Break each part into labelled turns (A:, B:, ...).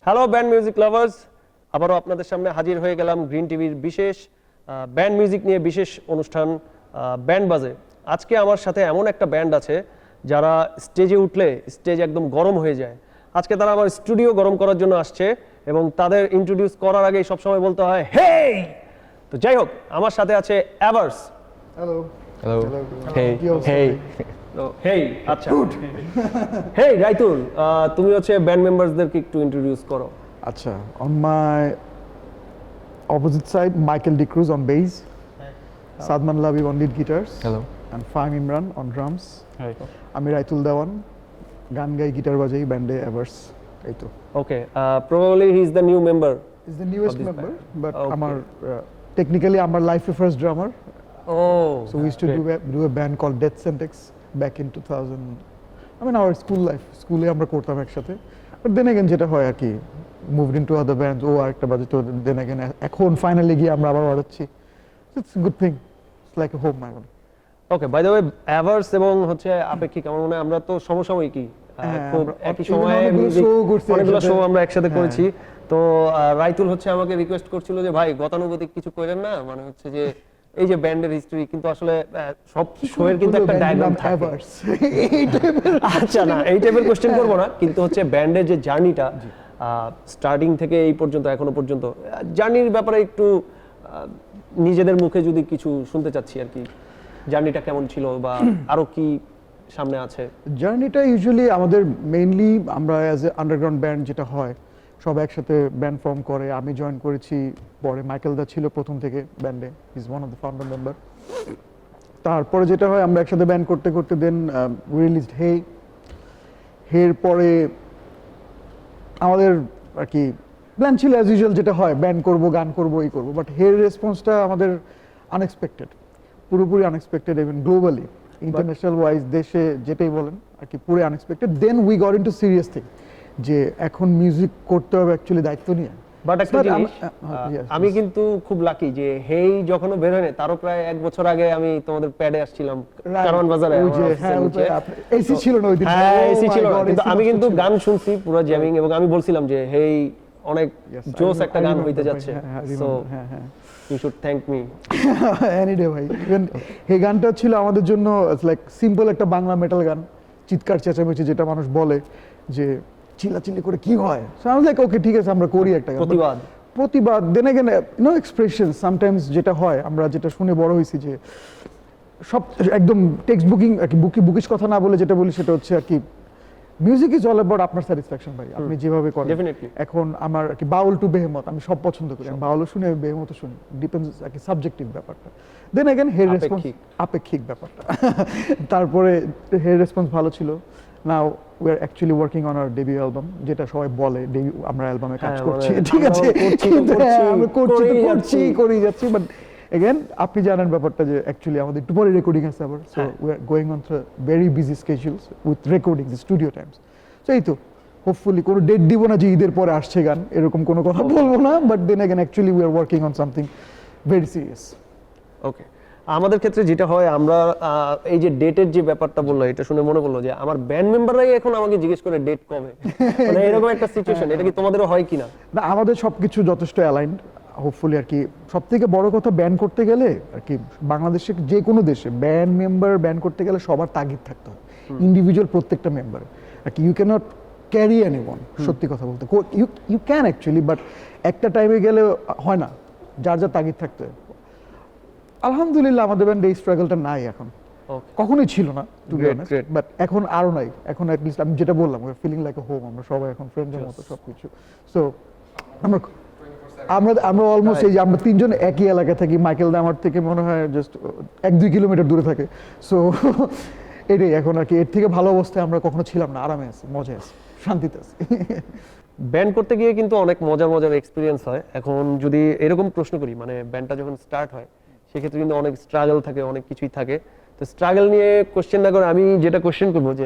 A: Hello band music lovers, আবারও আপনাদের সামনে হাজির হয়ে গেলাম গ্রিন টিভির বিশেষ ব্যান্ড মিউজিক নিয়ে বিশেষ অনুষ্ঠান ব্যান্ড বাজে। আজকে আমার সাথে এমন একটা ব্যান্ড আছে যারা স্টেজে উঠলে স্টেজ একদম গরম হয়ে যায়। আজকে তারা আমার স্টুডিও গরম করার জন্য আসছে এবং তাদের ইন্ট্রোডিউস করার আগেই সবসময় বলতে হয় হেই। তো যাই হোক, আমার সাথে আছে অ্যাভার্স।
B: Hello
C: Hello.
A: হেই
B: কি অবস্থা
A: হেই হেই আচ্ছা হেই রাইতুল, তুমি হচ্ছে ব্যান্ড মেম্বারসদেরকে একটু ইন্ট্রোডিউস করো।
B: আচ্ছা, on my opposite side Michael De Cruz on bass, Sadman Labib on lead guitars,
C: Hello.
B: and Fahim Imran on drums.
C: Hi.
B: আমি রাইতুল দেওয়ান, গান গাই, গিটার বাজাই, ব্যান্ডে এভার্স। এই তো।
A: Okay, probably he is the new member.
B: Is the newest
A: Of this
B: member,
A: band.
B: but
A: Okay.
B: আমার technically আমার life first drummer.
A: Oh,
B: So we used to do a band called Death Syntax back in 2000. I mean our school life. স্কুলে আমরা করতাম একসাথে। But then again যেটা হয় আর কি, moved into other bands. ও আরেকটা বাজে, তো then again এখন finally গিয়ে আমরা আবার বাজাচ্ছি। It's a good thing. It's like a home এখন।
A: ওকে, বাই দ্য ওয়ে অ্যাভার্স এবং হচ্ছে আপেক্ষিক আমার মনে হয় আমরা তো সমসাময়িকই খুব
B: আমরা
A: একই
B: even
A: সময়ে
B: অনেকগুলো show করছি
A: অনেকগুলো
B: একসাথে।
A: শো আমরা একসাথে
B: হ্যাঁ।
A: করেছি। তো রাইতুল হচ্ছে আমাকে রিকোয়েস্ট করছিল যে ভাই গতানুগতিক কিছু করেন না, মানে হচ্ছে যে এই যে ব্যান্ডের হিস্টরি, কিন্তু আসলে সব শোয়ের কিন্তু একটা ডায়াগ্রাম থাকে।
B: Evers। এই টাইপের।
A: আচ্ছা না, এই টাইপের কোশ্চেন করবো না, কিন্তু হচ্ছে ব্যান্ডের যে জার্নিটা স্টার্টিং থেকে এই পর্যন্ত এখনো পর্যন্ত জার্নির ব্যাপারে একটু নিজেদের মুখে যদি কিছু শুনতে চাচ্ছি আর কি, জার্নিটা কেমন ছিল বা আরো কি সামনে আছে।
B: জার্নিটা ইউজুয়ালি আমাদের মেইনলি আমরা অ্যাজ এ আন্ডারগ্রাউন্ড ব্যান্ড যেটা হয়, সব একসাথে ব্যান্ড ফর্ম করে। আমি জয়েন করেছি পরে, মাইকেল দা ছিল প্রথম থেকে ব্যান্ডে, is one of the founder member. তারপরে যেটা হয়, আমরা একসাথে ব্যান্ড করতে করতে দেন রিলিজড হের পরে আমাদের আর কি প্ল্যান ছিল অ্যাজ ইউজুয়াল যেটা হয়, ব্যান্ড করব, গান করব, এই করব। বাট হের রেসপন্সটা আমাদের আনএক্সপেক্টেড, পুরোপুরি unexpected, even globally international wise দেশে যেটাই বলেন আর কি, পুরো unexpected. Then we got into serious thing যে এখন মিউজিক করতে হবে অ্যাকচুয়ালি, দায়িত্ব নিয়ে।
A: বাট একটা জিনিস, আমি কিন্তু খুব লাকি যে হেই যখনও বের হয় তারও প্রায় 1 বছর আগে আমি তোমাদের প্যাডে আসছিলাম কারওয়ান বাজারে।
B: এসি ছিল না ওই দিন।
A: হ্যাঁ, এসি ছিল না, কিন্তু আমি কিন্তু গান শুনছি পুরো জ্যামিং, এবং আমি বলছিলাম যে হেই অনেক জোস একটা গান হইতে যাচ্ছে, so you should thank me
B: any day ভাই। ইভেন এই গানটা ছিল আমাদের জন্য লাইক সিম্পল একটা বাংলা মেটাল গান, চিৎকার চেঁচামেচি যেটা মানুষ বলে যে চিল্লাচিল্লি করে কি হয়। So I was like okay ঠিক আছে, আমরা করি একটা গান, প্রতিবাদ। Then again no expression sometimes যেটা হয়, আমরা যেটা শুনে বড় হয়েছি যে সব একদম টেক্সট বুকিং আর কি, বুকিশ কথা না বলে যেটা বলি সেটা হচ্ছে আর কি, মিউজিক ইজ অল অ্যাবাউট আপনার স্যাটিসফ্যাকশন ভাই, আপনি যেভাবে করেন।
A: ডেফিনেটলি।
B: এখন আমার আর কি বাউল টু বেহেমত আমি সব পছন্দ করি, আমি বাউলও শুনি, আমি বেহেমতও শুনি, ডিপেন্ডস আর কি সাবজেক্টিভ ব্যাপারটা। দেন এগেন হের রেসপন্স আপেক্ষিক ব্যাপারটা। তারপরে হের রেসপন্স ভালো ছিল। Now we are actually working on our debut album, যেটা সবাই বলে ডেবিউ, আমরা অ্যালবামে কাজ করছি, ঠিক আছে, আমরা করছি করেই যাচ্ছি। বাট এগেন আপনি জানেন ব্যাপারটা যে অ্যাকচুয়ালি আমাদের একটু পরে রেকর্ডিং আছে আবার। So we are going on through very busy schedules with recording the studio times. So এই তো হোপফুলি কোনো ডেট দিব না যে ঈদের পরে আসছে গান, এরকম কোনো কথা বলবো না। But then again actually we are working on something very serious.
A: Okay, আমাদের ক্ষেত্রে যেটা হয়, আমরা এই যে ডেটের যে ব্যাপারটা বললো, এটা শুনে মনে পড়লো যে আমার ব্যান্ড মেম্বাররাই এখন আমাকে জিজ্ঞেস করে ডেট কবে, মানে এরকম একটা সিচুয়েশন। এটা কি তোমাদেরও হয় কিনা?
B: না, আমাদের সবকিছু যথেষ্ট অ্যালাইন্ড হোপফুলি আর কি। সব থেকে বড় কথা, ব্যান্ড করতে গেলে আর কি, বাংলাদেশে যে কোনো দেশে ব্যান্ড মেম্বার ব্যান্ড করতে গেলে সবার তাগিদ থাকতে হয়, ইন্ডিভিজুয়াল প্রত্যেকটা মেম্বার আর কি। ইউ ক্যানট ক্যারি এনিওয়ান, সত্যি কথা বলতে ইউ ক্যান অ্যাকচুয়ালি, বাট একটা টাইমে গেলে হয় না, যার যার তাগিদ থাকতে হয়। আলহামদুলিল্লাহ আমাদের ব্যান্ডে এই স্ট্রাগলটা নাই এখন, কখনোই ছিল না টু বি অনেস্ট, বাট এখন আরো নাই। এখন অ্যাটলিস্ট আমি যেটা বললাম, we are feeling like a home, আমরা সবাই এখন ফ্রেন্ডের মতো সবকিছু। সো আমরা অলমোস্ট এই যে আমরা তিনজন একই এলাকায় থাকি, মাইকেল দা আমার থেকে মনে হয় জাস্ট 1-2 কিলোমিটার দূরে থাকে। সো এটাই এখন আর কি, এর থেকে ভালো অবস্থায় আমরা কখনো ছিলাম না, আরামে আছি, মজায় আছি, শান্তিতে আছি।
A: ব্যান্ড করতে গিয়ে কিন্তু অনেক মজার মজার এক্সপিরিয়েন্স হয়। এখন যদি এরকম প্রশ্ন করি, মানে ব্যান্ডটা যখন স্টার্ট হয় সেক্ষেত্রে কিন্তু অনেক স্ট্রাগল থাকে, অনেক কিছুই থাকে। তো স্ট্রাগল নিয়ে কোশ্চেন না করে আমি যেটা কোশ্চেন করবো যে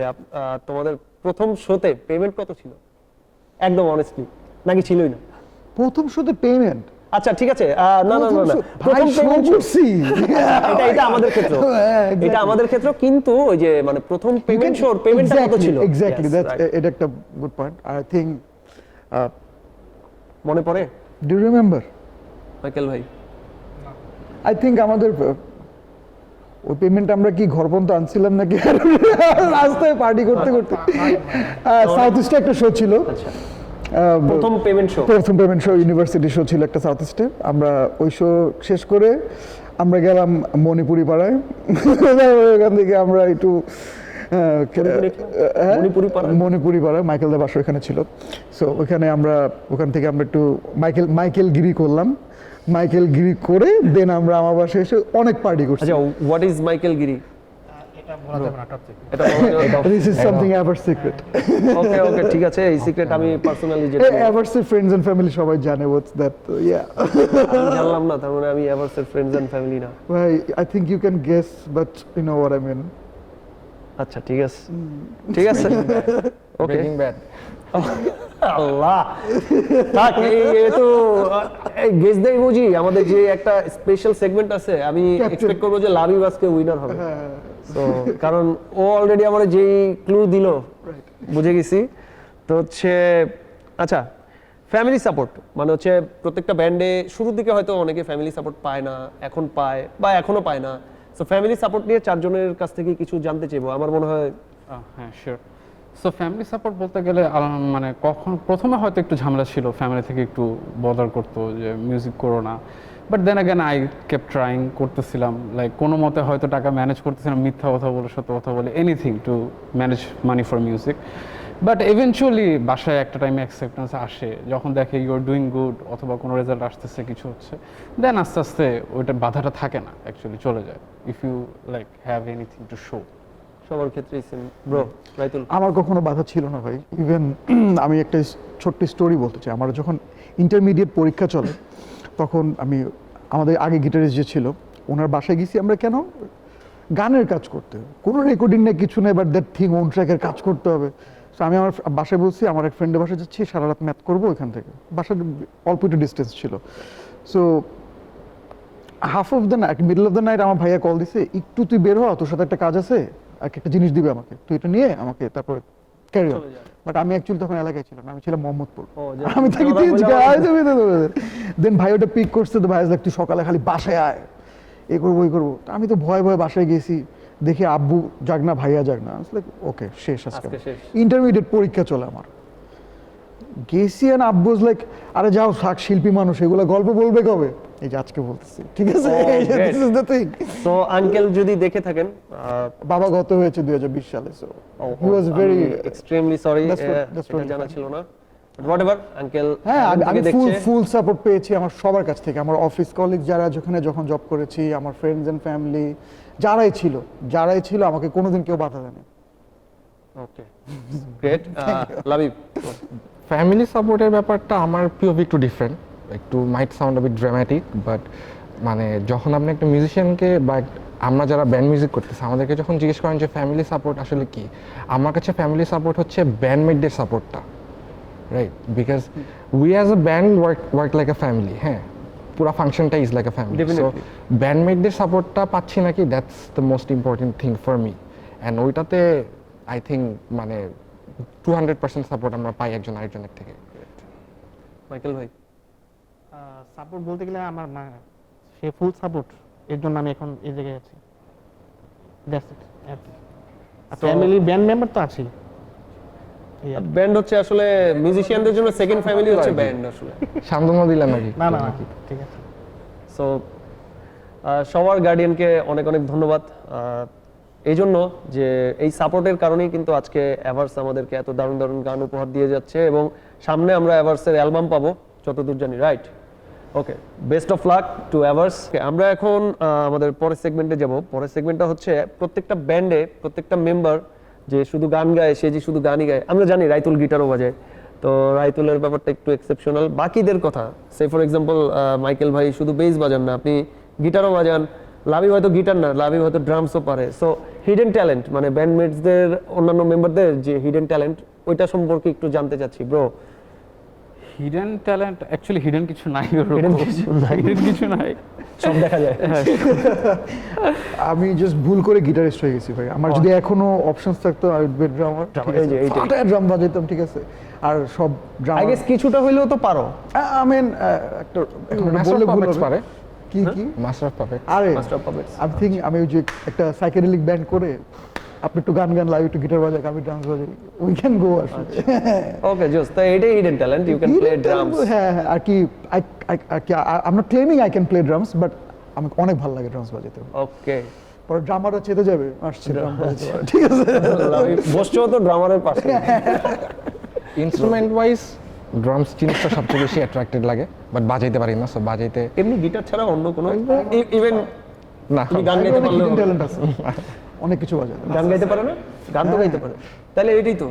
A: তোমাদের প্রথম শোতে পেমেন্ট কত ছিল, একদম অনেস্টলি, নাকি ছিলই না?
B: প্রথম শোতে পেমেন্ট?
A: আচ্ছা ঠিক আছে, না না না, প্রথম পেমেন্ট করছি, এটা আমাদের ক্ষেত্র, এটা আমাদের ক্ষেত্র, কিন্তু ওই যে মানে প্রথম পেমেন্ট শোর পেমেন্টটা কত ছিল?
B: এক্স্যাক্টলি, দ্যাটস এটা একটা গুড পয়েন্ট। আই থিংক
A: মনে পড়ে
B: ডু রিমেম্বার?
A: মাইকেল ভাই?
B: আই থিঙ্ক আমাদের ওই পেমেন্ট আমরা কি ঘর পর্যন্ত আনছিলাম নাকি রাস্তায় পার্টি করতে করতে? সাউথ ইস্টে একটা শো ছিল,
A: আচ্ছা, প্রথম পেমেন্ট শো।
B: প্রথম পেমেন্ট শো ইউনিভার্সিটি শো ছিল একটা সাউথ ইস্টে। আমরা ওই শো শেষ করে আমরা গেলাম মণিপুরি পাড়ায়। ওখান থেকে আমরা একটু মণিপুরি পাড়ায় মাইকেল দা বাসা ওখানে ছিল। সো ওখান থেকে আমরা একটু মাইকেল গিরি করলাম। মাইকেল গিরি করে দেন আমরা আমার বাসায় এসে অনেক পার্টি করছি।
A: আচ্ছা, হোয়াট ইজ মাইকেল গিরি?
C: এটা বলা যাবে না, টপ থেকে।
A: এটা বলা যাবে না?
B: This is something ever secret.
A: Okay okay, ঠিক আছে, এই সিক্রেট আমি পার্সোনালি
B: এভারসের ফ্রেন্ডস এন্ড ফ্যামিলি সবাই জানে হোয়াটস দ্যাট। ইয়া,
A: আমি জানলাম না, তার মানে আমি এভারসের ফ্রেন্ডস এন্ড ফ্যামিলি না।
B: ভাই I think you can guess but you know what I mean.
A: আচ্ছা ঠিক আছে, ঠিক আছে, ওকে।
C: Breaking bad.
A: আল্লাহ, থাক, এই তো গেস দেই বুঝি। আমাদের যে একটা স্পেশাল সেগমেন্ট আছে, আমি এক্সপেক্ট করবো যে লাভিব আজকে উইনার হবে। তো কারণ ও অলরেডি আমার যে ক্লু দিল বুঝে গেছি। তো হচ্ছে আচ্ছা, ফ্যামিলি সাপোর্ট মানে হচ্ছে প্রত্যেকটা ব্যান্ডে শুরুর দিকে হয়তো অনেকে ফ্যামিলি সাপোর্ট পায় না, এখন পায় বা এখনো পায় না। সো ফ্যামিলি সাপোর্ট নিয়ে চারজনের কাছ থেকে কিছু জানতে চাইবো। আমার মনে হয়
C: হ্যাঁ, শিওর। সো ফ্যামিলি সাপোর্ট বলতে গেলে মানে প্রথমে হয়তো একটু ঝামেলা ছিল, ফ্যামিলি থেকে একটু বদার করতো যে মিউজিক করো না। But then again I kept trying, করতেছিলাম, লাইক কোনো মতে হয়তো টাকা ম্যানেজ করতেছিলাম, মিথ্যা কথা বলে সত্য কথা বলে, anything to manage money for music. But eventually বাসায় একটা টাইমে অ্যাকসেপ্টেন্স আসে, যখন দেখে ইউ আর ডুইং গুড অথবা কোনো রেজাল্ট আসতেছে, কিছু হচ্ছে, দেন আস্তে আস্তে ওইটা বাধাটা থাকে না, অ্যাকচুয়ালি চলে যায়, if you like have anything to show.
A: সবার ক্ষেত্রেই সেম। ব্রো রাইতুল?
B: আমার কখনো বাধা ছিল না ভাই। ইভেন আমি একটা ছোট্ট স্টোরি বলতে চাই। আমার যখন ইন্টারমিডিয়েট পরীক্ষা চলে তখন আমাদের আগে গিটারিস্ট যে ছিল ওনার বাসায় গেছি আমরা, কেন গানের কাজ করতে, কোনো রেকর্ডিং নেই, কিছু নেই, বাট দ্যাট থিং ওন ট্র্যাকের কাজ করতে হবে। সো আমি আমার বাসায় বলছি, আমার এক ফ্রেন্ডের বাসায় যাচ্ছি, সারা রাত ম্যাথ করবো ওইখান থেকে। বাসার অল্প একটু ডিস্টেন্স ছিল। So half of the night, middle of the night আমার ভাইয়া কল দিছে, একটু তুই বের হ, তোর সাথে একটা কাজ আছে, একটা জিনিস দিবে আমাকে, তুই এটা নিয়ে আমাকে তারপরে ক্যারি অন। বাট আমি অ্যাকচুয়ালি তখন এলাকায় ছিলাম না, আমি ছিলাম মোহাম্মদপুর। আমি তাকে দিয়েছি দেন ভাই ওটা পিক করছে। তো ভাই তুই সকালে খালি বাসায় আয়, এই করবো ওই করবো। আমি তো ভয়ে ভয়ে বাসায় গেছি, দেখি আব্বু যাক না, ভাইয়া যাক না। ওকে শেষ আজকে। ইন্টারমিডিয়েট পরীক্ষা চলে আমার, গেছি আর আব্বু লাইক, আরে যাও থাক, শিল্পী মানুষ, এগুলো গল্প বলবে কবে, এই যে আজকে বলতেছি, ঠিক আছে। This is the thing.
A: So uncle যদি দেখে থাকেন,
B: বাবা গত হয়েছে 2020 সালে। So he was very
A: extremely sorry,
B: that's
A: এটা জানা ছিল না। বাট হোয়াটএভার আঙ্কেল,
B: হ্যাঁ আমি ফুল সাপোর্ট পেয়েছি আমার সবার কাছ থেকে। আমার অফিস কলিগ যারা যখন জব করেছি, আমার ফ্রেন্ডস এন্ড ফ্যামিলি যারাই ছিল আমাকে কোনোদিন কেউ বাধা দেয়নি।
A: ওকে, গ্রেট। লাবিব?
D: ফ্যামিলি সাপোর্টের ব্যাপারটা আমার পিওভি একটু ডিফারেন্ট, একটু might sound a bit dramatic, but মানে যখন আপনি একটা মিউজিশিয়ানকে বা আমরা যারা ব্যান্ড মিউজিক করতেছি আমাদেরকে যখন জিজ্ঞেস করেন যে ফ্যামিলি সাপোর্ট আসলে কি, আমার কাছে ফ্যামিলি সাপোর্ট হচ্ছে ব্যান্ডমেটদের সাপোর্টটা, right? Because we as a band work like a family. হ্যাঁ, পুরা ফাংশনটা is like a family. So ব্যান্ডমেটদের সাপোর্টটা পাচ্ছি নাকি, that's the most important thing for me. And ওইটাতে আই থিঙ্ক মানে 200% সাপোর্ট আমরা পাই একজন আরেকজনের থেকে।
A: মাইকেল ভাই?
E: সাপোর্ট বলতে গেলে আমার মা, সে ফুল সাপোর্ট, এর জন্য আমি এখন এই জায়গায় আছি। That's it. Family band member তো আছেই।
A: ব্যান্ড হচ্ছে আসলে মিউজিশিয়ানদের জন্য সেকেন্ড ফ্যামিলি হচ্ছে ব্যান্ড আসলে।
D: সান্ত্বনা দিলেন নাকি?
E: না ঠিক আছে।
A: সো সবার গার্ডিয়ানকে অনেক অনেক ধন্যবাদ এই জন্য যে এই সাপোর্টের কারণেই কিন্তু আজকে এভার্স আমাদেরকে এত দারুণ দারুণ গান উপহার দিয়ে যাচ্ছে, এবং সামনে আমরা এভার্সের অ্যালবাম পাবো যতদূর জানি, right? Okay, best of luck to averse. আমরা এখন আমাদের পরের সেগমেন্টে যাব। পরের সেগমেন্টটা হচ্ছে প্রত্যেকটা ব্যান্ডে প্রত্যেকটা মেম্বার যে শুধু গান গায়, সে যে শুধু গানই গায়। আমরা জানি রাইতুল গিটারও বাজায়, তো রাইতুলের ব্যাপারটা একটু এক্সেপশনাল। বাকিদের কথা, সে ফর এক্সাম্পল মাইকেল ভাই শুধু বেস বাজান না, আপনি গিটারও বাজান। লাভিব হয়তো গিটার না, লাভিব হয়তো ড্রামসও পারে। সো হিডেন ট্যালেন্ট মানে ব্যান্ডমেটসদের অন্যান্য মেম্বারদের যে হিডেন ট্যালেন্ট, ওইটা সম্পর্কে একটু জানতে চাচ্ছি। Bro,
C: hidden talent actually hidden কিছু নাই,
A: Hidden কিছু নাই।
C: হিডেন কিছু নাই।
A: সব দেখা যায়।
B: আমি জাস্ট ভুল করে গিটারিস্ট হয়ে গেছি ভাই। আমার যদি এখনো অপশনস থাকতো আই উড বি ড্রামার।
A: এই যে এইটাই।
B: ফাটায় ড্রাম বাজাইতাম, ঠিক আছে। আর সব
A: আই
B: ড্রামার
A: গেস কিছুটা হইলেও তো পারো।
B: আই মিন একটা এখন
D: মাস্টার
B: বললে
D: অফ
B: ভুল
D: পাপেটস
B: হবে।
D: পারে,
B: কি কি
D: মাস্টার অফ পাপেট।
B: আরে
A: মাস্টার অফ পাপেটস।
B: আমি থিঙ্ক আমি ওই যে একটা সাইকেডেলিক ব্যান্ড করে আপনি একটু গান লাইভ একটু গিটার বাজাক, আমি ড্রামস বাজাই, উই ক্যান গো আসলে।
A: ওকে জাস্ট তো এটাই hidden talent, you can play drums.
B: হ্যাঁ হ্যাঁ, আর কি I not claiming I can play drums, but আমার অনেক ভালো লাগে ড্রামস বাজাতে।
A: ওকে
B: পরে ড্রামাররা চেতে যাবে, আসছে ড্রাম বাজাতে পারে, ঠিক আছে।
A: বসছেও তো ড্রামারের পাশে।
D: ইনস্ট্রুমেন্ট ওয়াইজ ড্রামস জিনিসটা সবচেয়ে বেশি অ্যাট্রাক্টেড লাগে, বাট বাজাইতে পারি না, সো বাজাইতে
A: এমনি গিটার ছাড়া অন্য কোনো ইভেন
D: না।
A: তুমি গান গাইতে পারলে
B: ট্যালেন্ট আছে, অনেক কিছু বাজায়।
A: গান গাইতে পারে না? গান তো গাইতে পারে, তাহলে এটাই তো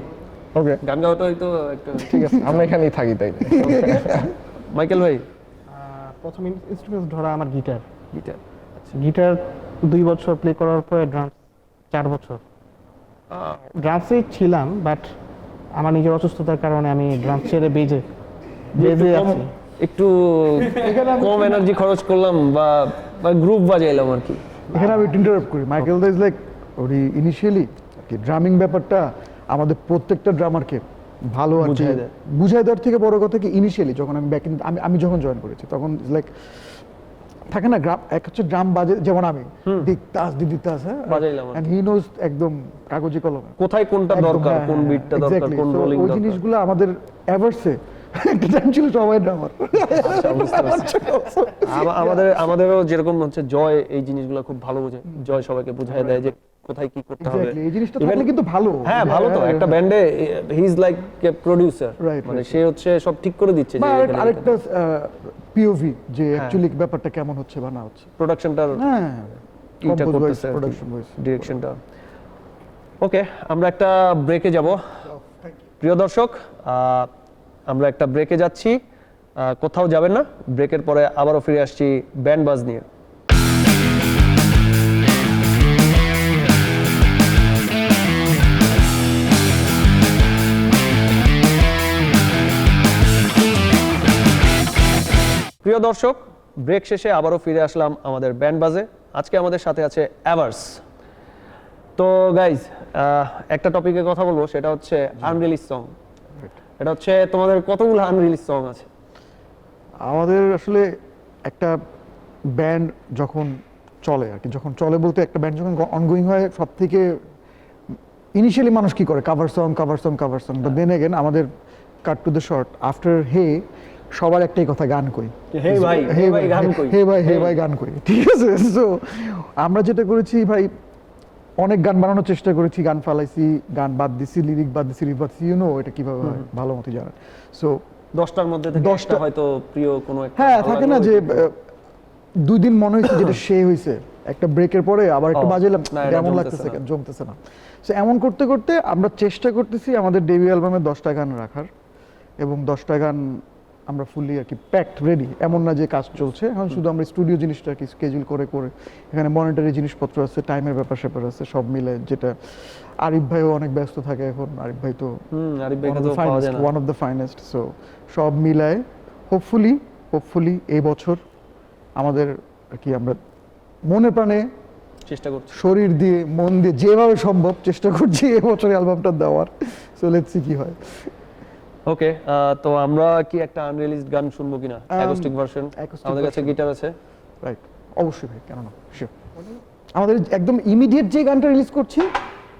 D: ওকে,
A: গান গাওয়াটা হয়তো একটা
D: ঠিক আছে, আমরা এখানেই থাকি তাই।
A: মাইকেল ভাই
E: প্রথম ইনস্ট্রুমেন্ট ধরা আমার গিটার।
A: গিটার
E: গিটার 2 বছর প্লে করার পরে ড্রামস 4 বছর। ড্রামসে ছিলাম, বাট আমার নিজের অসুস্থতার কারণে আমি ড্রামস ছেড়ে বেজে আছি।
A: একটু কম এনার্জি খরচ করলাম বা গ্রুপ বাজাইলাম আর কি।
B: এখানে আমি ইন্টারাপ্ট করি, মাইকেল দা ইজ লাইক ওই ইনিশিয়ালি কি ড্রামিং ব্যাপারটা আমাদের প্রত্যেকটা ড্রামারকে ভালো আর কি
A: বুঝায় দেয়।
B: বুঝায় দেওয়ার থেকে বড় কথা কি ইনিশিয়ালি যখন আমি ব্যাক আমি যখন জয়েন করেছি তখন লাইক থাকে না গ্রাম এক হচ্ছে ড্রাম বাজে, যেমন আমি দিকতাস দিদিতাস, হ্যাঁ
A: বাজাইলাম আর
B: এন্ড হি নোজ একদম কাগজে কলমে
A: কোথায় কোনটা
B: একদম,
A: দরকার,
B: হ্যাঁ,
A: কোন
B: হ্যাঁ,
A: বিটটা দরকার,
B: exactly.
A: কোন
B: So,
A: রোলিং
B: ওই
A: দরকার।
B: জিনিসগুলো আমাদের এভারসে একটা টাইম ছিল সবাই ড্রামার।
A: আমাদেরও যেরকম হচ্ছে জয় এই জিনিসগুলো খুব ভালো বোঝে, জয় সবাইকে বুঝায় দেয় যে কোথায় কি করতে হবে।
B: Exactly, এই জিনিসটা
A: Even-
B: থাকলে কিন্তু ভালো।
A: হ্যাঁ ভালো তো, একটা ব্যান্ডে he is like a producer,
B: Right,
A: মানে
B: right.
A: সে হচ্ছে সব ঠিক করে দিচ্ছে যে
B: বা আরেকটা পিওভি যে
A: হ্যাঁ।
B: অ্যাকচুয়ালি ব্যাপারটা কেমন হচ্ছে বা না হচ্ছে।
A: প্রোডাকশনটার
B: হ্যাঁ
A: ইটা করতেছে,
B: প্রোডাকশন ওয়াইজ।
A: ডিরেকশনটা। ওকে, আমরা একটা ব্রেকে যাব। প্রিয় দর্শক, আমরা একটা ব্রেকে যাচ্ছি, কোথাও যাবেন না। ব্রেকের পরে আবারও ফিরে আসছি ব্যান্ড বাজ নিয়ে। প্রিয় দর্শক, ব্রেক শেষে আবারও ফিরে আসলাম আমাদের ব্যান্ড বাজে। আজকে আমাদের সাথে আছে অ্যাভার্স। তো গাইজ, একটা টপিকে কথা বলবো, সেটা হচ্ছে আনরিলিজ সং। এটা হচ্ছে তোমাদের কতগুলো আনরিলিজ সং আছে?
B: আমাদের আসলে একটা ব্যান্ড যখন চলে আর কি, যখন চলে বলতে একটা ব্যান্ড যখন অনগোয়িং হয়, সব থেকে ইনিশিয়ালি মানুষ কি করে cover song, but then again আমাদের cut to the short after হে সবার একটাই কথা, গান কই,
A: হে ভাই, হে ভাই গান কই,
B: হে ভাই গান কই, ঠিক আছে। সো আমরা যেটা করেছি ভাই, অনেক গান বানানোর চেষ্টা করেছি, গান ফালাইছি, গান বাদ দিছি, লিরিক বাদ দিছি, এটা কিভাবে হয় ভালো মতো জানেন। সো
A: 10টার মধ্যে থেকে 10টা হয়তো প্রিয় কোনো একটা
B: হ্যাঁ
A: ভালো
B: থাকে
A: লাগলো,
B: না যে
A: ওই-
B: 2 দিন মনে হয়েছে যেটা সে হয়েছে, একটা ব্রেকের পরে আবার একটু
A: ও,
B: বাজাইলাম,
A: না, এটা
B: কেমন
A: জমতেছে
B: লাগতেছে,
A: না।
B: জমতেছে না। সো এমন করতে করতে আমরা চেষ্টা করতেছি আমাদের ডেবিউ অ্যালবামে 10টা গান রাখার, এবং 10টা গান আমরা ফুললি আর কি প্যাকড রেডি, এমন না যে কাজ চলছে এখন, শুধু আমরা স্টুডিও জিনিসটা আর কি স্কেজুল করে করে, এখানে মনিটরি জিনিসপত্র আছে, টাইমের ব্যাপার স্যাপার আছে, সব মিলে, যেটা আরিফ ভাইও অনেক ব্যস্ত থাকে এখন, আরিফ ভাই তো
A: আরিফ ভাইকে তো পাওয়া যায় না।
B: One of the finest. So সব মিলায় হোপফুলি এই বছর আমাদের আর কি আমরা মনে প্রাণে
A: চেষ্টা করছি।
B: শরীর দিয়ে মন দিয়ে যেভাবে সম্ভব চেষ্টা করছি এই বছর অ্যালবামটা দেওয়ার। সো লেটস সি কি হয়।
A: ওকে, তো আমরা কি একটা আনরিলিজড গান শুনবো কিনা? অ্যাকোস্টিক ভার্সন,
B: acoustic
A: আমাদের কাছে
B: version।
A: গিটার আছে।
B: রাইট, অবশ্যই ভাই, কেন না, শিওর। আমাদের একদম ইমিডিয়েট যে গানটা রিলিজ করছি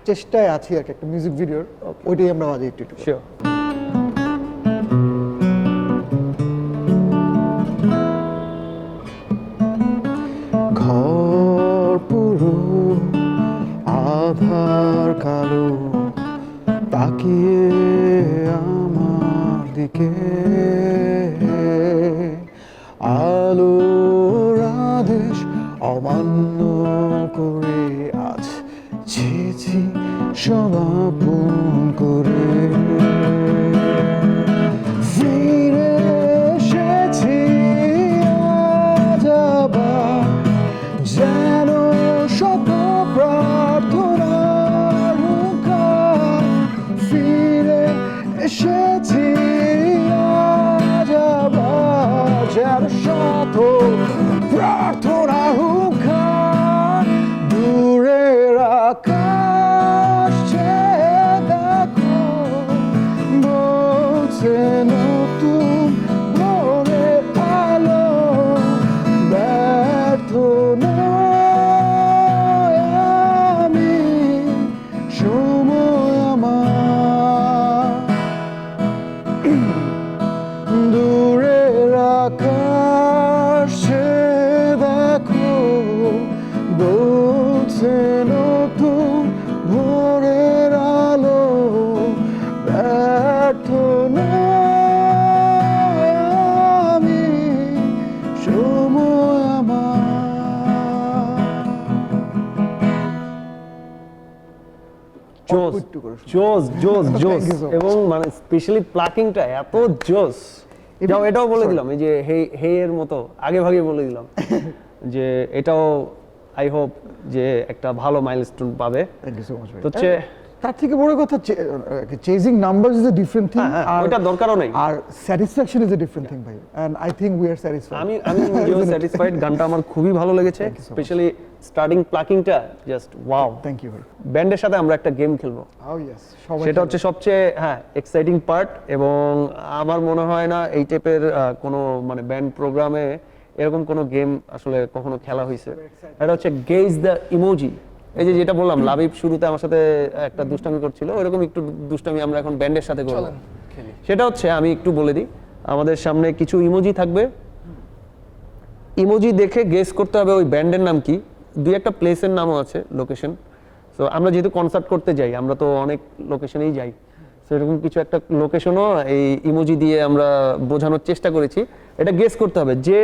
B: চেষ্টায় আছি আর কি একটা মিউজিক ভিডিওর, ওইটাই আমরা বাজে একটু একটু।
A: শিওর।
B: ঘর পুরো আধার কালো, তাকিয়ে আমার দিকে আলোর আদেশ অমান্য করে আজ ছেছি সমাপন করে ফিরে এসেছি আজ আবার, যেন শত প্রার্থনার মুখা ফিরে এসেছি আজ
A: জোস
B: একটু করে শোনান।
A: জোস জোস জোস
B: you so much.
A: এবং মানে স্পেশালি প্লাকিংটা এত জোস যাও এটাও বলে দিলাম এই যে হে এর মতো আগে ভাগে বলে দিলাম যে এটাও আই হোপ যে একটা ভালো মাইলস্টোন পাবে
B: থ্যাংক ইউ সো মাচ ভাই
A: তো হচ্ছে
B: তার থেকে বড় কথা chasing numbers is a different thing
A: হ্যাঁ, ওইটা দরকারও নেই।
B: আর satisfaction is a different thing ভাই and I think we are satisfied
A: আমি নিজেও স্যাটিসফাইড গানটা আমার খুবই ভালো লেগেছে
B: Thank you so much.
A: Specially starting প্লাকিংটা জাস্ট ওয়াও
B: থ্যাংক ইউ ভাই
A: ব্যান্ডের সাথে আমরা একটা গেম খেলবো
B: ও ইয়েস সবাই
A: সেটা হচ্ছে সবচেয়ে এক্সাইটিং পার্ট এবং আমার মনে হয় না এই টাইপের কোনো মানে ব্যান্ড প্রোগ্রামে এরকম কোনো গেম আসলে কখনো খেলা হয়েছে এটা হচ্ছে গেজ দ্য ইমোজি এই যে যেটা বললাম লাবিব শুরুতে আমার সাথে একটা দুষ্টামি করছিল ওইরকম একটু দুষ্টামি আমরা এখন ব্যান্ডের সাথে করব সেটা হচ্ছে আমি একটু বলে দিই আমাদের সামনে কিছু ইমোজি থাকবে ইমোজি দেখে গেস করতে হবে ওই ব্যান্ডের নাম কি দুই একটা প্লেসের নামও আছে লোকেশন সো আমরা যেহেতু কনসার্ট করতে যাই আমরা তো অনেক লোকেশনেই যাই সো এরকম কিছু একটা লোকেশনও এই ইমোজি দিয়ে আমরা বোঝানোর চেষ্টা করেছি এটা গেস করতে হবে যে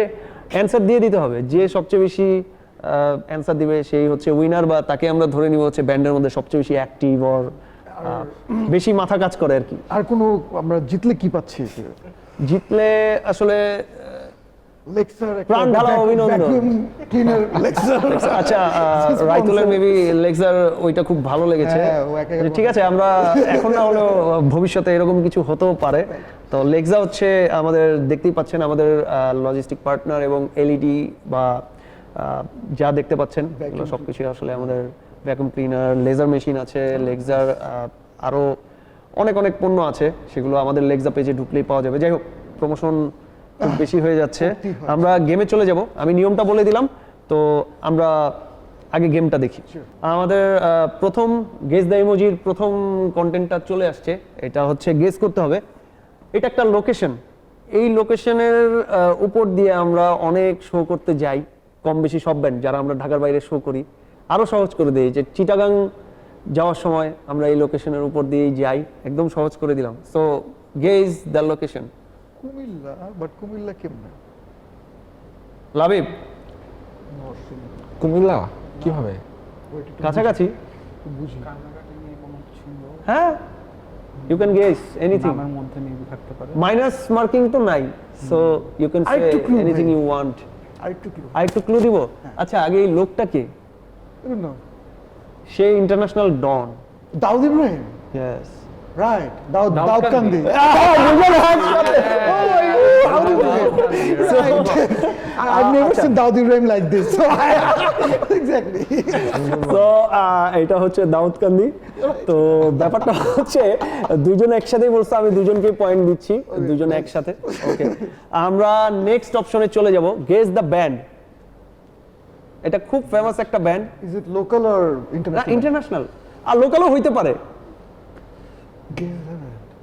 A: অ্যান্সার দিয়ে দিতে হবে যে সবচেয়ে বেশি অ্যান্সার দিবে সেই হচ্ছে উইনার বা তাকে আমরা ধরে নিব হচ্ছে ব্যান্ডের মধ্যে সবচেয়ে বেশি অ্যাক্টিভ অর বেশি মাথা কাজ করে আর কি
B: আর কোনো আমরা জিতলে কি পাচ্ছি
A: জিতলে আসলে
B: লেক্সার
A: প্রাণ ঢালা অভিনন্দন।
B: ক্লিনার লেক্সার
A: আচ্ছা রাইতুলের মেবি লেক্সার ওইটা খুব ভালো লেগেছে
B: হ্যাঁ, ও একা একা
A: যে ঠিক আছে আমরা এখন না হলেও ভবিষ্যতে এরকম কিছু হতেও পারে তো লেক্সা হচ্ছে আমাদের দেখতেই পাচ্ছেন আমাদের লজিস্টিক পার্টনার এবং এলইডি বা যা দেখতে পাচ্ছেন এগুলো সবকিছু আসলে আমাদের ভ্যাকুয়াম ক্লিনার লেজার মেশিন আছে লেক্সার আরো অনেক অনেক পণ্য আছে সেগুলো আমাদের লেক্সা পেজে ঢুকলেই পাওয়া যাবে যাই হোক প্রমোশন খুব বেশি হয়ে যাচ্ছে আমরা গেমে চলে যাব আমি নিয়মটা বলে দিলাম তো আমরা আগে গেমটা দেখি আমাদের প্রথম গেস দ্য ইমোজির প্রথম কন্টেন্টটা চলে আসছে এটা হচ্ছে গেস করতে হবে এটা একটা লোকেশন এই লোকেশনের উপর দিয়ে আমরা অনেক শো করতে যাই কম বেশি সব ব্যান্ড যারা আমরা ঢাকার বাইরে শো করি আরো সহজ করে দিই যে চিটাগাং যাওয়ার সময় আমরা এই লোকেশনের উপর দিয়েই যাই একদম সহজ করে দিলাম so guess the location
B: Comilla but Comilla কেমনে
A: লাবিব
D: কুমিল্লা কিভাবে
A: কাছাকাছি
B: বুঝি
A: হ্যাঁ ইউ ক্যান গেস এনিথিং
C: আমার মধ্যে নিয়ে থাকতে পারে
A: মাইনাস মার্কিং তো নাই সো ইউ ক্যান সে
B: আরেকটু clue
A: এনিথিং
B: ভাই।
A: ইউ ওয়ান্ট
B: আর একটু ক্লু
A: আর একটু ক্লু দিব আচ্ছা আগে এই লোকটা কে
B: no
A: say international Don
B: Dawood Ibrahim
A: yes
B: right Daud Daud Kandi I've never seen Daud Ibrahim like this. So exactly.
A: তো এটা হচ্ছে দাউদকান্দি তো ব্যাপারটা হচ্ছে দুজন একসাথেই বলছে আমি দুজনকে পয়েন্ট দিচ্ছি দুজন একসাথে ওকে আমরা নেক্সট অপশনে চলে যাব গেস দ্য ব্যান্ড এটা খুব ফেমাস একটা band
B: Is it local or
A: না
B: international?
A: ইন্টারন্যাশনাল আর লোকালও হইতে পারে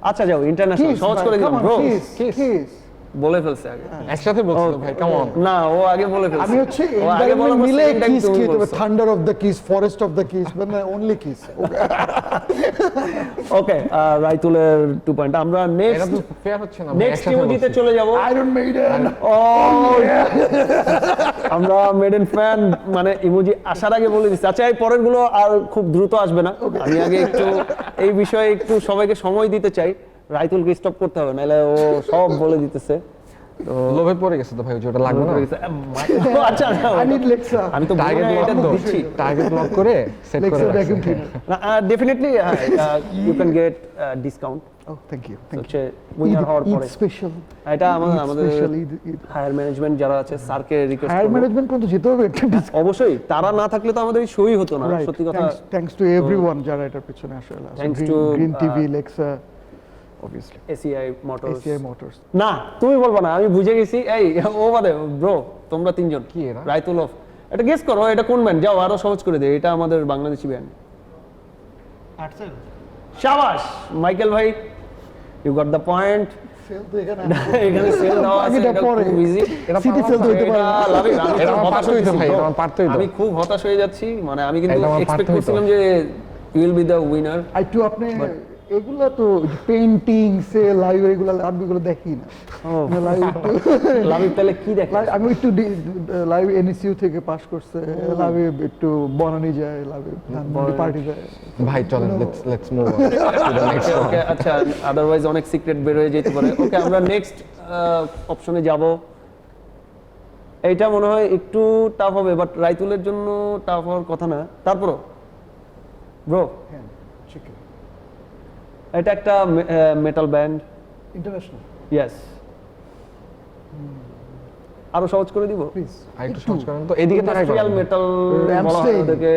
A: আচ্ছা যাও ইন্টারন্যাশনাল
B: Kiss,
A: সহজ
B: ভাই,
A: করে দিলাম
B: come on,
A: bro
B: kiss, kiss.
A: বলে ফেলছে আগে
D: একসাথে বলছিল ভাই কেমন
A: না ও আগে বলে ফেলছে
B: আমি হচ্ছে
A: ও আগে বলা
B: environment মিলে
A: same time
B: kiss
A: তুমি
B: কি তবে
A: বলছো।
B: thunder of the kiss, forest of the kiss, but only kiss.
A: Okay রাইতুলের 2 পয়েন্ট আমরা
D: এটা
A: নেক্সট
D: তো ফেয়ার হচ্ছে না ভাই,
A: নেক্সট
D: একসাথে
A: ইমোজিতে
D: বলছি।
A: চলে যাব
B: Iron Maiden.
A: ও আমরা মেডেন ফ্যান মানে ইমোজি আসার আগে বলে দিচ্ছি আচ্ছা এই পরের গুলো আর খুব দ্রুত আসবে না আমি আগে একটু এই বিষয়ে একটু সবাইকে সময় দিতে চাই রাইতুলকে স্টপ করতে হবে নাহলে ও সব বলে দিতেছে তো
D: লোভে পড়ে গেছে তো ভাই ওটা লাগবে না
A: আচ্ছা আচ্ছা,
B: I need Lexa.
A: আমি তো
D: টার্গেট
A: বলে এটা
D: লক
A: দিচ্ছি
D: টার্গেট লক করে সেট করে
B: Lexa
D: রাখছি।
B: vacuum cleaner.
A: Definitely you can get discount
B: Oh, thank you. Thank you.
A: হচ্ছে উইনার হওয়ার পরে
B: Eid special.
A: এটা আমাদের
B: Special Eid.
A: হায়ার ম্যানেজমেন্ট যারা আছে স্যারকে রিকোয়েস্ট
B: Higher
A: করব
B: management পর্যন্ত যেতে হবে একটা discount.
A: অবশ্যই তারা না থাকলে তো আমাদের এই শোই হতো না
B: Right.
A: সত্যি কথা
B: Thanks to everyone যারা এটার পেছনে আসলে আছে.
A: Thanks
B: Green-
A: to,
B: Green TV, Lexa, obviously.
A: ACI motors
B: ACI Motors.
A: না তুমি বলবা না আমি বুঝে গেছি এই ও বাদে ব্রো তোমরা তিনজন
D: কি এরা?
A: রাইতুল অফ এটা গেস করো এটা কোন ব্যান্ড যাও আরো সহজ করে দে এটা আমাদের বাংলাদেশি ব্যান্ড শাবাশ মাইকেল ভাই you got the point
B: Sale তো এখানে
A: এখানে সেল দেওয়া আছে
B: এটা
A: এটা
B: পরে।
A: খুব ইজি
B: City sale তো হইতে পারে না।
D: এটা আমার পারতে হইতো ভাই, এটা আমার পারতে হইতো।
A: আমি খুব হতাশ হয়ে যাচ্ছি মানে আমি কিন্তু
D: এটা আমার
A: এক্সপেক্ট
D: পারতে হইতো।
A: করছিলাম যে you will be the winner
B: একটু আপনি এগুলা তো পেইন্টিং সে লাইভ এগুলো এগুলো দেখি না লাইভ
A: লাভিব তাহলে কি দেখে
B: আমি একটু লাইভ এনএসইউ থেকে পাস করছে লাইভ একটু বনানি যায় লাইভ পার্টি যায়
D: ভাই চলেন let's move on to the next
A: okay আচ্ছা আদারওয়াইজ অনেক সিক্রেট বের হয়ে যেতে পারে ওকে আমরা নেক্সট অপশনে যাব এইটা মনে হয় একটু টাফ হবে বাট রাইতুলের জন্য টাফ হওয়ার কথা না তারপরও ব্রো
B: হ্যাঁ চিকেন
A: এটা একটা মেটাল ব্যান্ড
B: ইন্টারন্যাশনাল
A: ইয়েস আরো সহজ করে দিব
B: প্লিজ
D: আরেকটু সহজ করেন তো এদিকে তাকাই
A: ইন্ডাস্ট্রিয়াল মেটাল বলা হয়
B: Rammstein।
A: ওদেরকে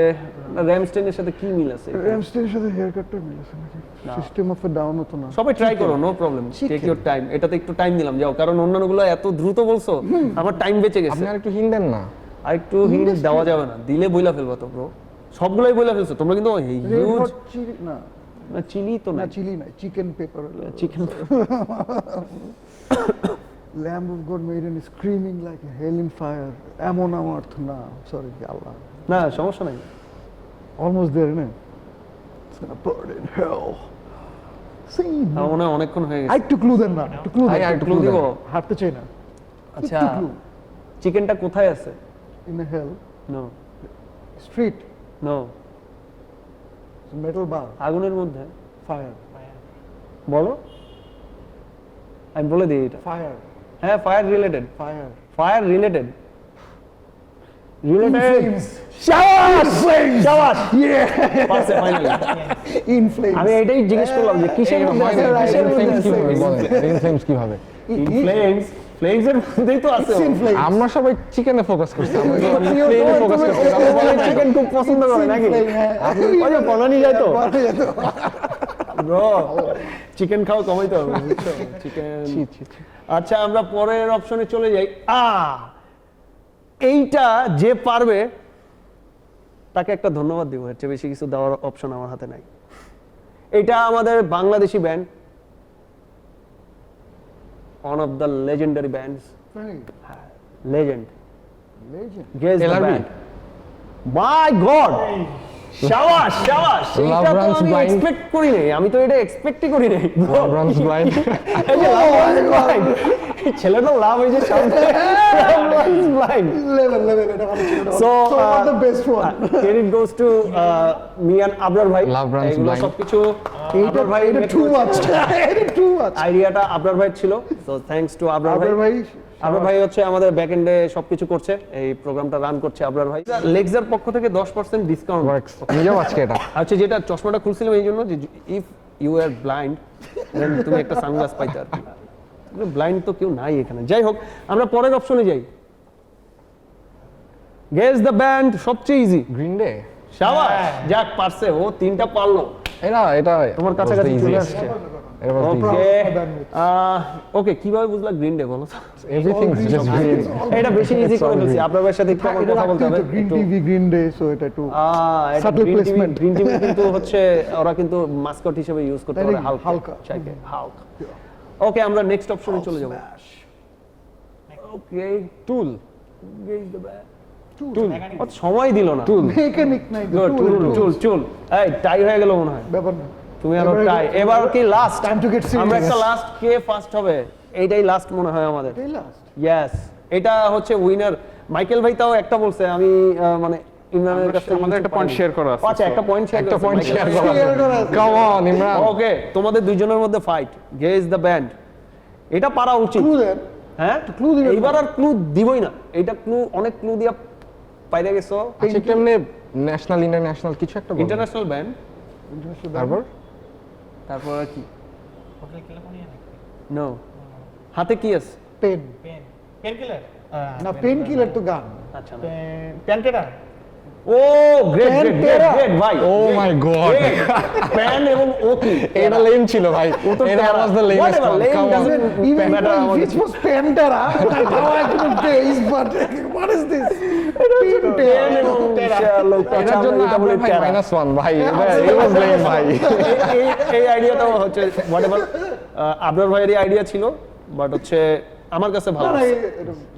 A: র্যামস্টেইনের সাথে কি মিল আছে
B: র্যামস্টেইনের সাথে হেয়ার কাটটা মিলেছে নাকি সিস্টেম অফ এ ডাউন হতো না
A: সবাই ট্রাই করো no problem take your time এটাতে একটু টাইম দিলাম যাও কারণ অন্যান্যগুলো এত দ্রুত বলছো আমার টাইম বেঁচে গেছে
D: আপনি আরেকটু হিন্ট দেন না
A: আর একটু হিন্ট দেওয়া যাবে না দিলে বইলা ফেলবো তো ব্রো সবগুলাই বইলা ফেলছো তোমরা কিন্তু
B: রেড
A: হিউজ
B: হট চিলি না
A: চিলি তো
B: না
A: না
B: চিলি না chicken pepper
A: chicken
B: lamb of god made in screaming like hell in fire এমন আমার অর্থ না সরি আল্লাহ
A: না সমস্যা নাই
B: অলমোস্ট देयर না It's gonna burn in hell. See,
A: আমার মনে হয় অনেকক্ষণ হয়ে গেছে
B: একটু ক্লু দেন না একটু ক্লু
D: ভাই
B: দেন
D: আরেকটু
A: ক্লু
D: clue
A: দিব
D: দেন।
B: হাঁটতে চাই না
A: আচ্ছা চিকেনটা কোথায় আছে
B: in the hell
A: no
B: street
A: no
B: metal bar
A: আগুনের মধ্যে
B: ফায়ার
A: বলো আমি বলে দিই এটা
B: ফায়ার
A: হ্যাঁ fire related
B: fire
A: fire related related
B: flames
A: শাবাশ শাবাশ পারছে ফাইনালি
B: ইন ফ্লেমস
A: আমি এটাই জিজ্ঞেস করলাম যে কিসের মধ্যে আছে কিসের মধ্যে আছে
D: ফ্লেমস কিভাবে
A: ফ্লেমস ফ্লেমস এর মধ্যেই তো আছে
D: আমরা সবাই চিকেনে ফোকাস করছি আমরা ফ্লেমে ফোকাস করছি
A: চিকেন খুব পছন্দ করে নাকি ওই যে বনানি যায় তো ব্রো চিকেন খাও কমাইতে হবে বুঝছো চিকেন আচ্ছা আমরা পরের অপশনে চলে যাই এইটা যে পারবে তাকে একটা ধন্যবাদ দিব এর চেয়ে বেশি কিছু দেওয়ার অপশন আমার হাতে নাই এটা আমাদের Bangladeshi band one of the legendary bands legend guess the
D: LRB?
A: band my god শাবাশ শাবাশ
D: Love
A: এটা তো
D: Runs
A: আমি
D: Blind?
A: এক্সপেক্ট করি নাই আমি তো এটা এক্সপেক্টই করি নাই
D: Love Runs Blind?
A: এই যে Love Runs Blind ছেলেটা লাভ এই যে সামনে Love Runs Blind
B: লেভেল এটা ভালো ছিল
A: so
B: the best one
A: credit goes to me and Abrar ভাই
D: Love Runs
A: এগুলো
D: Blind.
A: সবকিছু
B: এটা
A: আবরার ভাই
B: এটা টু মাচ এটা টু মাচ
A: আইডিয়াটা আবরার ভাই ছিল সো থ্যাঙ্কস টু আবরার
B: আবার
A: ভাই
B: ভাই
A: আবরার ভাই হচ্ছে আমাদের ব্যাক এন্ডে সবকিছু করছে এই প্রোগ্রামটা রান করছে আবরার ভাই লেক্সার পক্ষ থেকে 10% ডিসকাউন্ট
D: ওয়ার্কস নিজেও আজকে এটা
A: আচ্ছা যেটা চশমাটা খুলছিলাম এই জন্য যে ইফ ইউ আর ব্লাইন্ড দেন তুমি একটা সানগ্লাস পাইতে আর কি ব্লাইন্ড তো কেউ নাই এখানে যাই হোক আমরা পরের অপশনে যাই গেস দ্য ব্যান্ড সবচেয়ে ইজি
D: গ্রিন ডে
A: শাবাশ যাক পারছে ও তিনটা পারলো
D: এটা
A: তোমার কাছাকাছি চলে আসছে ওকে ওকে কিভাবে বুঝলা গ্রিন ডে বলো তো
D: এভরিথিং ইজ জাস্ট গ্রিন
A: এটা বেশি ইজি করে ফেলছি আপনাদের সাথে একটু আমার কথা বলতে হবে
B: green TV green day so এটা একটু
A: এটা
B: Subtle placement.
A: গ্রিন টিভি কিন্তু হচ্ছে ওরা কিন্তু মাস্কট হিসেবে ইউজ করতে পারে
B: Very
A: হালকা চাইকে হালকা ওকে আমরা নেক্সট অপশনে চলে যাব ওকে টুল টুল সময় দিল না
D: টুল
B: মেকানিক নাই
A: Good, টুল টুল এই টাই হয়ে গেল মনে হয়
B: ব্যাপার না
A: তুমি আরো টাই এবার কি last
B: Time to get serious.
A: আমরা একটা লাস্ট কে ফার্স্ট হবে এইটাই লাস্ট মনে হয় আমাদের
B: এই লাস্ট
A: ইয়েস এটা হচ্ছে উইনার মাইকেল ভাই তাও একটা বলছে আমি মানে ইমরানের কাছে
C: আমাদের একটা point share করা আছে,
A: আচ্ছা একটা পয়েন্ট শেয়ার
D: একটা পয়েন্ট শেয়ার করা
B: Share করা আছে।
D: কাম অন ইমরান
A: ওকে তোমাদের দুইজনের মধ্যে ফাইট গেস দ্য ব্যান্ড এটা পারা উচিত
B: ক্লু দেন
A: হ্যাঁ
B: clue দিবেন
A: এইবার আর ক্লু দিবই না এটা ক্লু অনেক ক্লু দিয়া পাইরে গেছো
D: আচ্ছা একটু এমনি ন্যাশনাল ইন্টারন্যাশনাল কিছু একটা বলুন।
A: ইন্টারন্যাশনাল ব্যান্ড
D: তারপর
A: তারপর আর কি নো হাতে কি আছে
B: পেন
E: পেনকিলার
B: না পেন কিলার তো গান
A: আচ্ছা
E: প্যান্টেরা
A: ও গ্রেট গ্রেট গ্রেট গ্রেট ভাই
D: ও মাই গড
A: প্যান এবং ও কি
D: এটা লেম ছিল ভাই
A: তো
D: এটা
A: প্যারা।
D: Was the lamest
A: Whatever,
D: one
A: lame
D: come on
A: doesn't
B: Even
A: matter
B: if
A: আমাদের
B: it was Pantera, now I couldn't taste, but what is this?
A: Pan এবং লোকটা
D: এটার জন্য
A: এটা বলে
D: আমরা ভাই
A: প্যারা।
D: -1 ভাই it was lame ভাই
A: এই আইডিয়াটাও হচ্ছে হোয়াটএভার আবরার ভাইয়েরই আইডিয়া ছিল বাট হচ্ছে আমার কাছে ভালো লাগছে।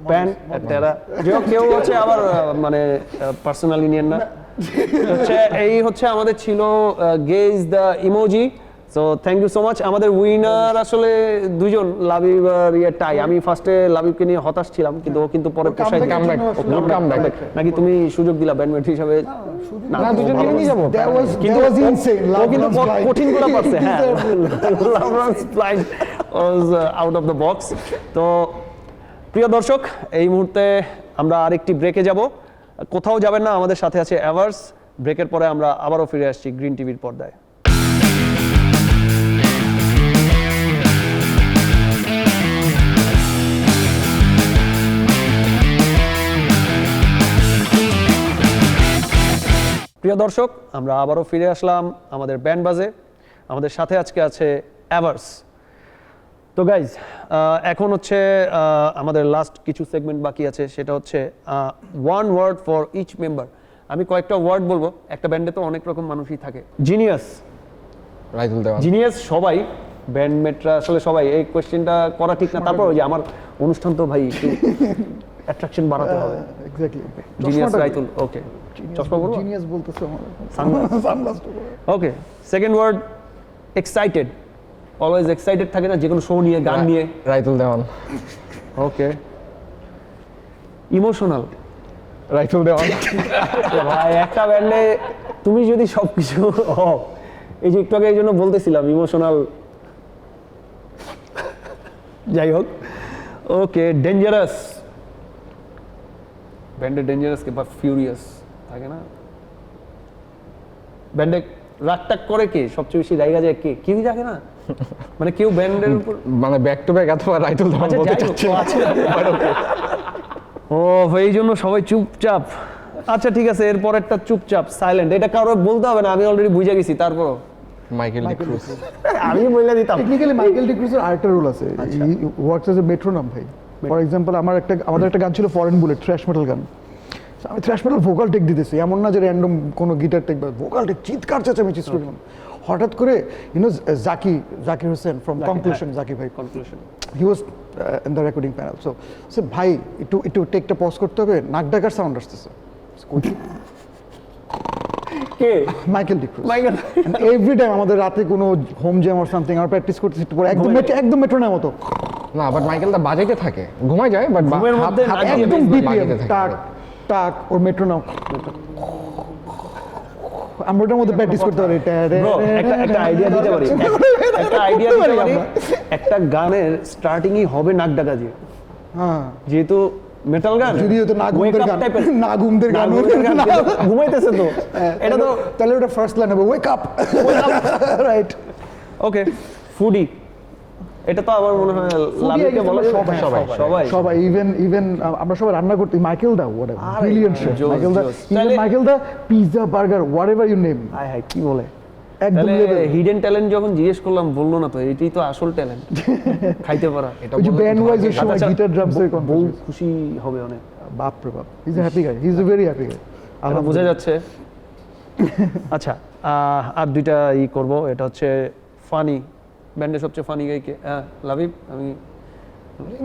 A: প্যান টেরা যে কেউ হচ্ছে আবার মানে পার্সোনাল ইউনিয়ন না হচ্ছে এই হচ্ছে আমাদের ছিল guess the emoji so thank you so much. আমাদের উইনার আসলে দুজন, লাবিব আর টাই। আমি ফার্স্টে লাবিবকে নিয়ে হতাশ ছিলাম, কিন্তু ও কিন্তু পরে পোষায় দিল।
D: Comeback.
A: নাকি তুমি সুযোগ দিলা ব্যান্ডমেট হিসাবে?
D: না, দুজনকে নিয়ে যাবো।
A: কিন্তু
B: That was insane.
A: ও কিন্তু
B: Loveland's blind.
A: কঠিন করে পারছে।
B: He
A: হ্যাঁ,
B: deserved it.
A: Loveland's blind was out of the box। তো প্রিয় দর্শক, এই মুহূর্তে আমরা আরেকটি ব্রেকে যাব। কোথাও যাবেন না, আমাদের সাথে আছে এভার্স। ব্রেকের পরে আমরা আবারও ফিরে আসছি গ্রিন টিভির পর্দায়। প্রিয় দর্শক, আমরা আবারও ফিরে আসলাম আমাদের ব্যান্ড বাজে। আমাদের সাথে আজকে আছে এভার্স। তো গাইজ, এখন হচ্ছে আমাদের লাস্ট কিছু সেগমেন্ট বাকি আছে, সেটা হচ্ছে one word for each member. আমি কয়েকটা ওয়ার্ড বলবো, একটা ব্যান্ডে তো অনেক রকম মানুষই থাকে। জিনিয়াস,
D: রাইতুল দেওয়ান।
A: জিনিয়াস সবাই, ব্যান্ডমেটরা আসলে সবাই। এই কোয়েশ্চেনটা করা ঠিক না, তারপর ওই যে আমার অনুষ্ঠান তো ভাই একটু অ্যাট্রাকশন বাড়াতে হবে।
B: Exactly.
A: Genius Raitul, okay. চশমা পরবো?
B: Genius বলতেছে আমার।
A: Sunglass?
B: Sunglass তো পরে।
A: ওকে। Second word excited. Always excited থাকে না, যে কোনো শো নিয়ে, গান নিয়ে।
D: রাইতুল দেওয়ান।
A: ওকে। ইমোশনাল।
D: রাইতুল দেওয়ান।
A: ভাই একটা ব্যান্ডে তুমি যদি সবকিছু হও, এই যে একটু আগে এই জন্য বলতেছিলাম ইমোশনাল। যাই হোক, ওকে। ডেঞ্জারাস। ব্যান্ডে ডেঞ্জারাস কে বা ফিউরিয়াস থাকে না? ব্যান্ডে রাগটাক করে কে সবচেয়ে বেশি রাইগা যায়? কে? কেউই থাকে না, মানে কেউ ব্যান্ডের উপর।
D: মানে ব্যাক টু ব্যাক এতবার রাইতুল দেওয়ান
A: আচ্ছা,
D: বলতে
A: যাই হোক,
D: চাচ্ছি।
A: ও আচ্ছা। ও এই জন্য সবাই চুপচাপ। আচ্ছা ঠিক আছে, এরপর একটা চুপচাপ, সাইলেন্ট। এটা কারো বলতে হবে না, আমি অলরেডি বুঝে গেছি। তারপরও
D: মাইকেল ডিক্রুজ।
A: আমি বলে দিতাম।
B: টেকনিক্যালি মাইকেল ডিক্রুজের আরেকটা রোল আছে। হি ওয়ার্কস অ্যাজ এ মেট্রোনম ভাই। ফর এক্সাম্পল, আমাদের একটা গান ছিল ফরেন বুলেট, থ্র্যাশ মেটাল গান। So, আমি থ্র্যাশ মেটাল ভোকাল টেক দিতেছি, এমন না যে র্যান্ডম কোনো গিটার টেক বা ভোকাল টেক, চিৎকার চেঁচামেচি শুরু করলাম। হঠাৎ করে জাকির হোসেন ফ্রম কনক্লুশন, জাকির ভাই,
A: conclusion.
B: He was in the recording panel. So ভাই একটু টেকটা পজ করতে হবে, নাক ডাকার সাউন্ড আসতেছে।
A: কে?
B: Michael D'Cruz.
A: Michael.
B: Every time আমাদের রাতে কোনো হোম জ্যাম অর সামথিং আমরা প্র্যাকটিস করতেছি, একটু পরে একদম মেট্রোনের মতো
D: না, বাট মাইকেল দা বাজেটে থাকে, ঘুমায় যায়, বাট
A: ঘুমের মধ্যে নাক দিয়ে
B: একদম
A: bass
B: বিপিএম
D: বাজেতে থাকে।
B: টাক টাক ওর মেট্রোনম। আমরা ওটার মধ্যে প্র্যাকটিস করতে পারি।
A: Bro, একটা আইডিয়া দিতে পারি। একটা আইডিয়া দিতে পারি। একটা গানের স্টার্টিংই হবে নাক ডাকা দিয়ে,
B: হ্যাঁ,
A: যেহেতু মেটাল গান।
B: যদিও তো না ঘুমদের গান, না ঘুমদের গান,
A: ঘুমাইতেছে তো, এটা তো।
B: তাহলে ওটা ফার্স্ট লাইন হবে, ওয়েক আপ, রাইট।
A: ওকে। ফুডি, এটা তো আমার মনে হয় লাভিকে বলা যায়।
B: সবাই ইভেন আমরা সবাই রান্না করতে। Michael da what brilliant chef. Michael da pizza, burger, whatever you name.
A: Hi hi, কি বলে?
B: একদম
A: তাহলে
B: লেভেল।
A: হিডেন ট্যালেন্ট যখন জিজ্ঞেস করলাম, বললো না তো এটাই তো আসল ট্যালেন্ট, খাইতে পারা।
D: এটা
B: ওই যে ব্যান্ড ওয়াইজ এর সময়
A: আচ্ছা,
B: গিটার ড্রামস এর
A: বউ খুশি হবে অনেক।
B: বাপ রে বাপ, he is a happy guy, he is a very happy guy.
A: এটা বোঝা যাচ্ছে। আচ্ছা, আর দুইটা করব। এটা হচ্ছে ফানি। ব্যান্ডের সবচেয়ে ফানি গাই কে? হ্যাঁ, লাভিব। আমি